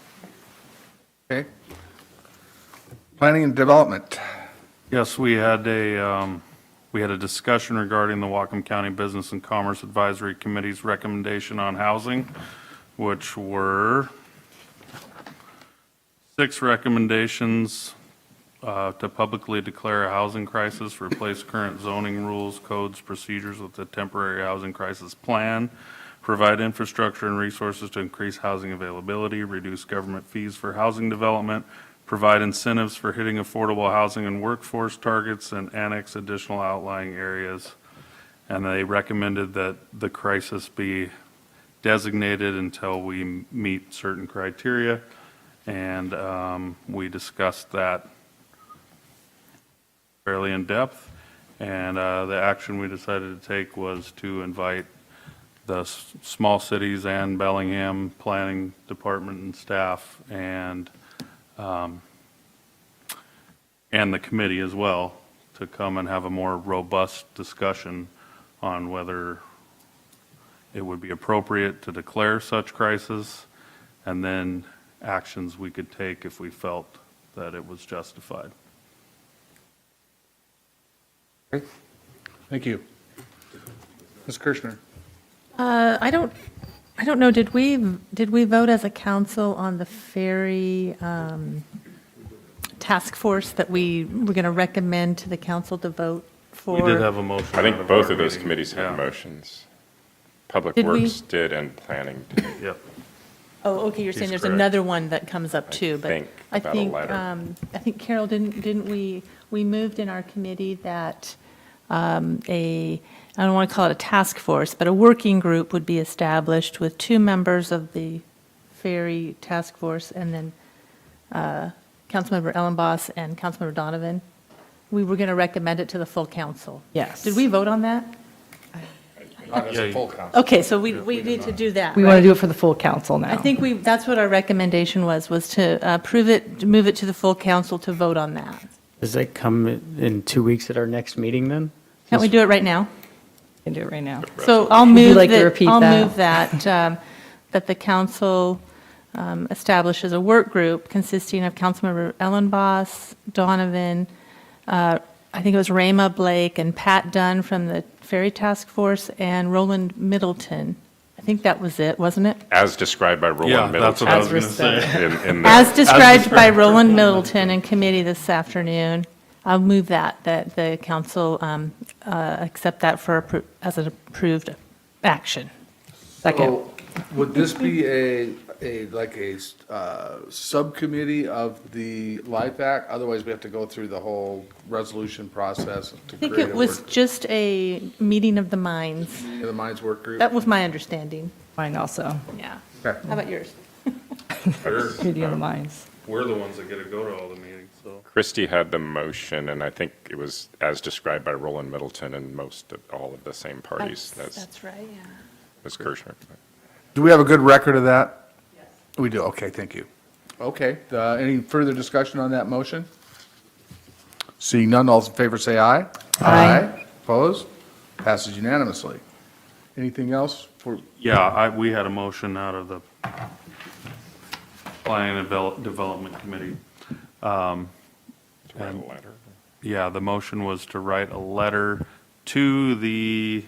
Okay. Planning and Development. Yes, we had a discussion regarding the Whatcom County Business and Commerce Advisory Committee's recommendation on housing, which were 6 recommendations to publicly declare a housing crisis, replace current zoning rules, codes, procedures with a temporary housing crisis plan, provide infrastructure and resources to increase housing availability, reduce government fees for housing development, provide incentives for hitting affordable housing and workforce targets, and annex additional outlying areas. And they recommended that the crisis be designated until we meet certain criteria, and we discussed that fairly in depth, and the action we decided to take was to invite the small cities and Bellingham Planning Department and staff and the committee as well to come and have a more robust discussion on whether it would be appropriate to declare such crisis, and then actions we could take if we felt that it was justified. Great. Thank you. Ms. Kirshner. I don't know, did we vote as a council on the ferry task force that we were going to recommend to the council to vote for? We did have a motion. I think both of those committees had motions. Public Did we? Works did and Planning did. Yep. Oh, okay, you're saying He's there's correct. another one that comes up too, but think I about a think, letter. I think Carol, didn't we moved in our committee that I don't want to call it a task force, but a working group would be established with 2 members of the ferry task force and then Councilmember Ellenboss and Councilmember Donovan. We were going to recommend it to the full council. Yes. Did we vote on that? Not as a full council. Okay, so we need to do that, We want to right? do it for the full council now. I think that's what our recommendation was to approve it, to move it to the full council to vote on that. Does that come in 2 weeks at our next meeting then? Can't we do it right now? Can do it right now. So I'll Would you move like to that, repeat I'll that? move that, that the council establishes a work group consisting of Councilmember Ellenboss, Donovan, I think it was Rayma Blake and Pat Dunn from the Ferry Task Force, and Roland Middleton. I think that was it, wasn't it? As described by Roland Yeah, Middleton. that's what I was going to say. As described by Roland Middleton in committee this afternoon. I'll move that the council accept that as an approved action. So would this be a subcommittee of the Life Act? Otherwise, we have to go through the whole resolution process to I think create it a was work, just a meeting of the minds. the Minds Work Group? That was my understanding. Mine also. Yeah. Okay. How about yours? Meeting of the minds. We're the ones that get to go to all the meetings, so. Christie had the motion, and I think it was as described by Roland Middleton and all of the same parties. That's right, yeah. Ms. Kirschner. Do we have a good record of that? Yes. We do, okay, thank you. Okay, any further discussion on that motion? Seeing none, all those in favor say aye. Aye. Opposed? Passes unanimously. Anything else for, Yeah, we had a motion out of the Planning and Development Committee. To write a letter. Yeah, the motion was to write a letter to the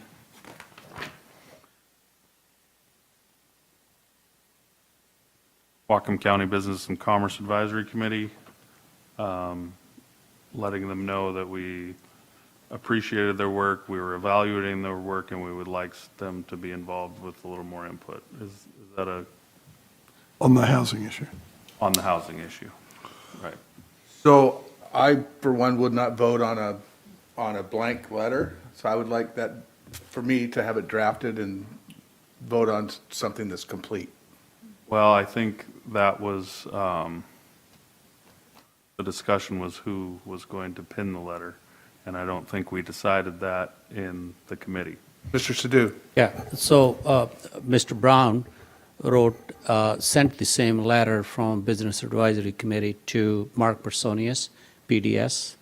Whatcom County Business and Commerce Advisory Committee, letting them know that we appreciated their work, we were evaluating their work, and we would like them to be involved with a little more input. Is that On the housing issue. on the housing issue? Right. so I, for one, would not vote on a blank letter. So I would like that, for me, to have it drafted and vote on something that's complete. Well, I think that was, the discussion was who was going to pin the letter, and I don't think we decided that in the committee. Mr. Sadoo? Yeah, so Mr. Brown sent the same letter from Business Advisory Committee to Mark Personius, PDS,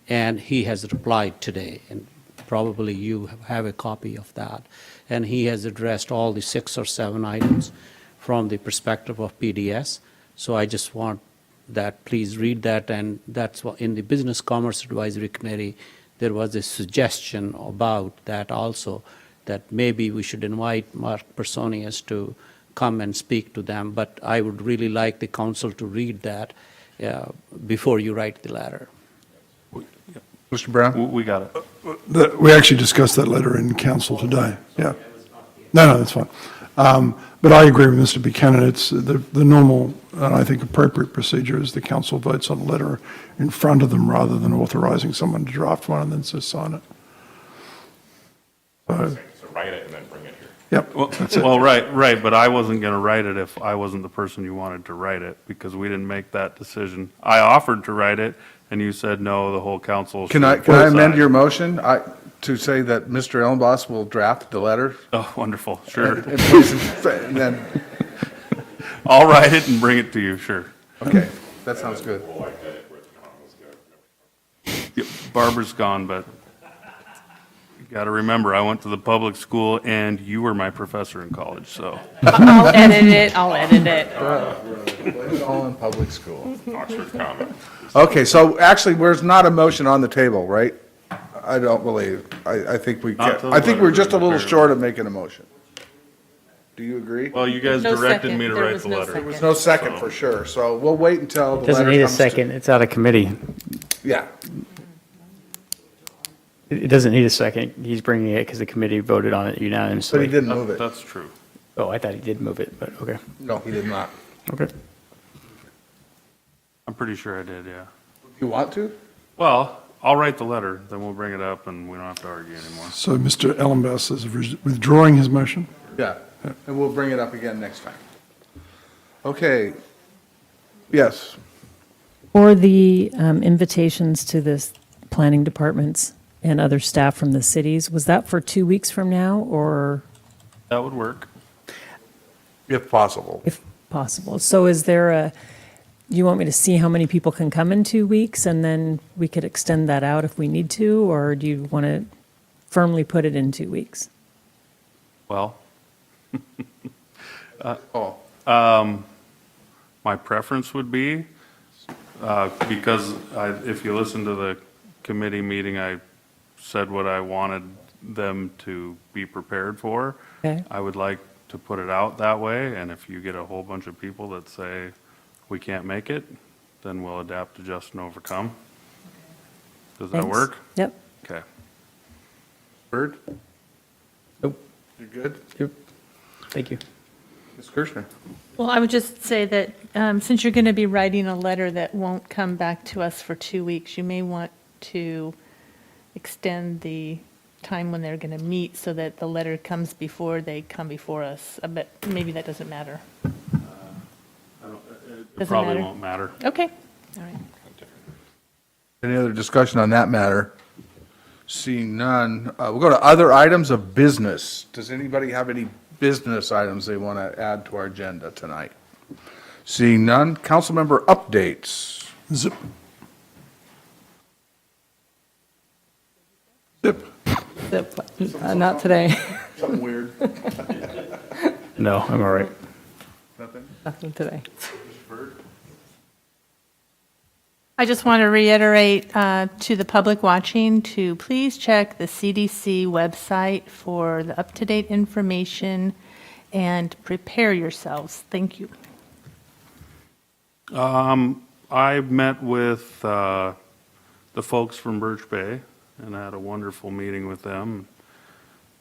and he has replied today, and probably you have a copy of that. And he has addressed all the 6 or 7 items from the perspective of PDS. So I just want that, please read that, and that's what, in the Business Commerce Advisory Committee, there was a suggestion about that also, that maybe we should invite Mark Personius to come and speak to them, but I would really like the council to read that before you write the letter. Mr. Brown? We got it. We actually discussed that letter in council today, yeah. No, that's fine. But I agree with Mr. Buchanan. It's the normal, and I think appropriate procedure is the council votes on a letter in front of them rather than authorizing someone to draft one and then just sign it. So, So write it and then bring it here. yep, Well, that's it. well, right, but I wasn't going to write it if I wasn't the person you wanted to write it, because we didn't make that decision. I offered to write it, and you said, no, the whole council. Can I should amend decide." your motion to say that Mr. Ellenboss will draft the letter? Oh, wonderful, sure. And then, I'll write it and bring it to you, sure. okay, that sounds good. Yeah, Barbara's gone, but you got to remember, I went to the public school, and you were my professor in college, so. I'll edit it, I'll edit it. It's all in public school. Oxford comment. Okay, so actually, there's not a motion on the table, right? I don't believe. I think Not till the I think we're letters just are a little prepared. short of making a motion. Do you agree? Well, you guys No directed second. me to There write was the no letter. second. There's no second for sure, so we'll wait until the letter Doesn't need a comes to- second, it's out of committee. Yeah, It doesn't need a second, he's bringing it because the committee voted on it but he unanimously. didn't move it. That's true. Oh, I thought he did move it, but okay, No, he did not. okay. I'm pretty sure I did, yeah. You want to? Well, I'll write the letter, then we'll bring it up, and we don't have to argue anymore. So Mr. Ellenboss is withdrawing his motion? Yeah, and we'll bring it up again next time. Okay. Yes. For the invitations to the planning departments and other staff from the cities, was that for 2 weeks from now, or That would work. If possible. if possible? So is there you want me to see how many people can come in 2 weeks, and then we could extend that out if we need to, or do you want to firmly put it in 2 weeks? Well, Oh, my preference would be, because if you listen to the committee meeting, I said what I wanted them to be prepared for. Okay. I would like to put it out that way, and if you get a whole bunch of people that say we can't make it, then we'll adapt, adjust, and overcome. Does that Thanks. work? Yep. Okay. Bird? Nope. You're good? Yep. Thank you. Ms. Kirschner? Well, I would just say that since you're going to be writing a letter that won't come back to us for 2 weeks, you may want to extend the time when they're going to meet so that the letter comes before they come before us. But maybe that doesn't matter. It Doesn't probably matter? won't matter. Okay, all right. Any other discussion on that matter? Seeing none, we'll go to other items of business. Does anybody have any business items they want to add to our agenda tonight? Seeing none, council member updates. Zip. Zip. Not today. Something weird. No, I'm all right. Nothing? Nothing today. I just want to reiterate to the public watching to please check the CDC website for the up-to-date information and prepare yourselves. Thank you. I met with the folks from Birch Bay and had a wonderful meeting with them.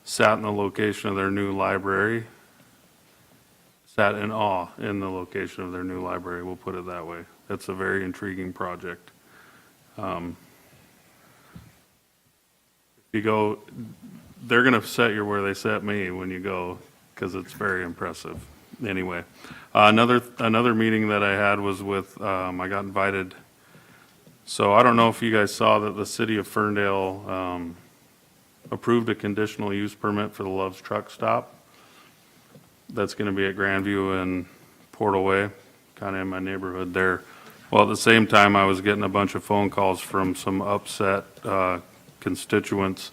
Sat in the location of their new library. Sat in awe in the location of their new library, we'll put it that way. It's a very intriguing project. If you go, they're going to set you where they set me when you go, because it's very impressive. Anyway, another meeting that I had was with, I got invited. So I don't know if you guys saw that the city of Ferndale approved a conditional use permit for the Love's Truck Stop. That's going to be at Grandview and Portal Way, kind of in my neighborhood there. Well, at the same time, I was getting a bunch of phone calls from some upset constituents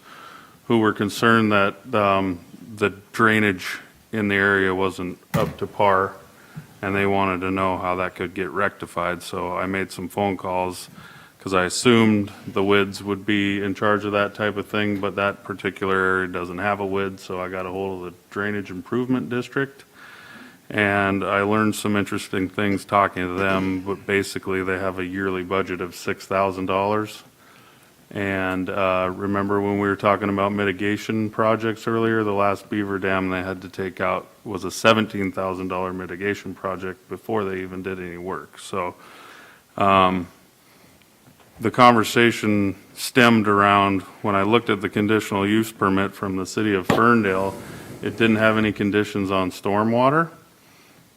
who were concerned that the drainage in the area wasn't up to par, and they wanted to know how that could get rectified. So I made some phone calls because I assumed the WIDs would be in charge of that type of thing, but that particular area doesn't have a WID, so I got a hold of the Drainage Improvement District. And I learned some interesting things talking to them, but basically they have a yearly budget of $6,000. And remember when we were talking about mitigation projects earlier, the last beaver dam they had to take out was a $17,000 mitigation project before they even did any work. So the conversation stemmed around when I looked at the conditional use permit from the city of Ferndale, it didn't have any conditions on stormwater.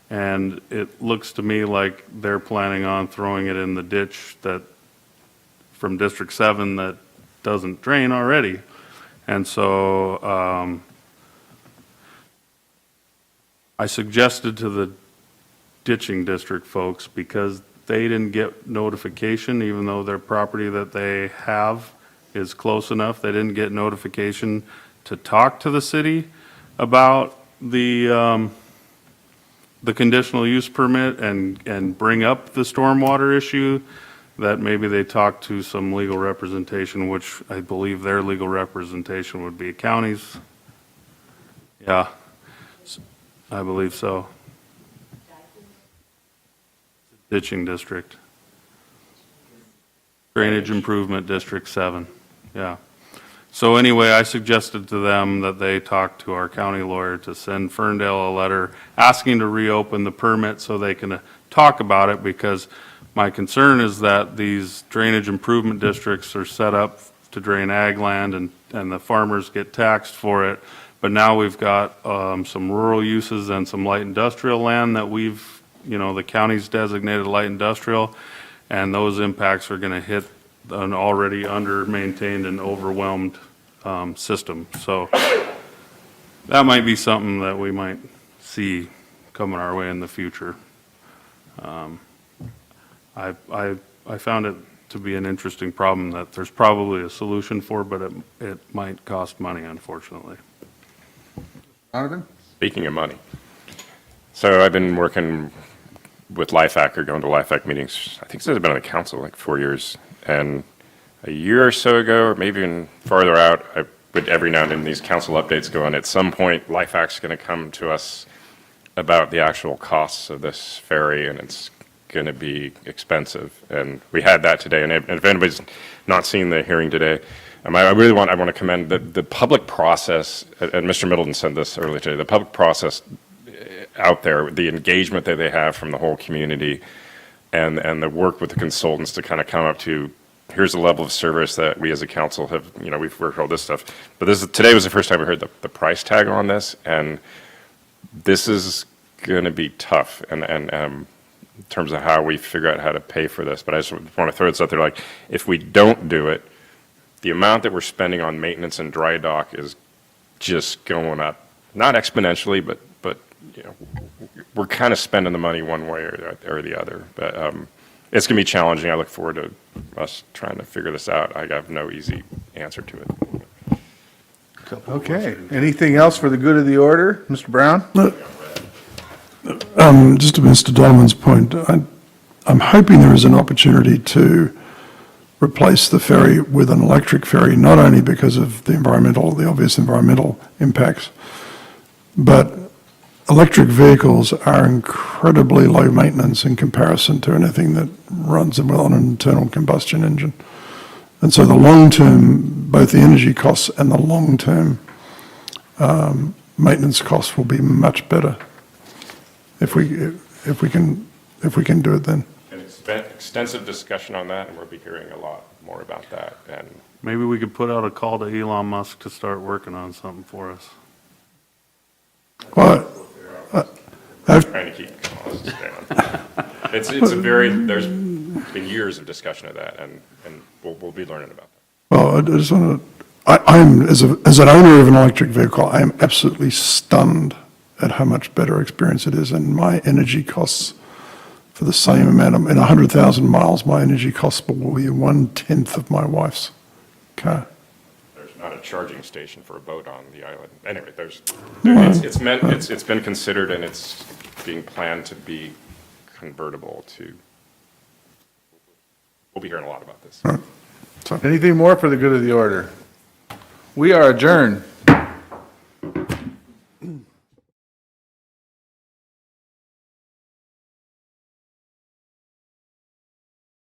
And it looks to me like they're planning on throwing it in the ditch that from District 7 that doesn't drain already. And so I suggested to the ditching district folks, because they didn't get notification, even though their property that they have is close enough, they didn't get notification to talk to the city about the conditional use permit and bring up the stormwater issue, that maybe they talk to some legal representation, which I believe their legal representation would be counties. Yeah, I believe so. Ditching district. Drainage Improvement District 7, yeah. So anyway, I suggested to them that they talk to our county lawyer to send Ferndale a letter asking to reopen the permit so they can talk about it, because my concern is that these drainage improvement districts are set up to drain ag land and the farmers get taxed for it. But now we've got some rural uses and some light industrial land that we've, the county's designated light industrial, and those impacts are going to hit an already under-maintained and overwhelmed system. So that might be something that we might see coming our way in the future. I found it to be an interesting problem that there's probably a solution for, but it might cost money, unfortunately. Donovan? Speaking of money, so I've been working with LIFAC, or going to LIFAC meetings, I think since I've been on the council, like 4 years. And a year or so ago, or maybe even farther out, I would every now and then these council updates go on. At some point, LIFAC's going to come to us about the actual costs of this ferry, and it's going to be expensive. And we had that today. And if anybody's not seen the hearing today, I want to commend the public process, and Mr. Middleton said this earlier today, the public process out there, the engagement that they have from the whole community, and the work with the consultants to kind of come up to, here's the level of service that we as a council have, we've worked all this stuff. But today was the first time we heard the price tag on this, and this is going to be tough in terms of how we figure out how to pay for this. But I just want to throw this out there, like, if we don't do it, the amount that we're spending on maintenance and dry dock is just going up, not exponentially, but we're kind of spending the money one way or the other. But it's going to be challenging. I look forward to us trying to figure this out. I have no easy answer to it. Okay. Anything else for the good of the order? Mr. Brown? Just to Mr. Donovan's point, I'm hoping there is an opportunity to replace the ferry with an electric ferry, not only because of the obvious environmental impacts, but electric vehicles are incredibly low maintenance in comparison to anything that runs on an internal combustion engine. And so the long-term, both the energy costs and the long-term maintenance costs will be much better if we can do it then. And extensive discussion on that, and we'll be hearing a lot more about that. And Maybe we could put out a call to Elon Musk to start working on something for us. Well, trying to keep costs down. There's been years of discussion of that, and we'll be learning about that. Well, I just want to, I'm, as an owner of an electric vehicle, I am absolutely stunned at how much better experience it is, and my energy costs for the same amount in 100,000 miles, my energy costs will be 1/10 of my wife's car. There's not a charging station for a boat on the island. Anyway, it's been considered, and it's being planned to be convertible to. We'll be hearing a lot about this. Anything more for the good of the order? We are adjourned.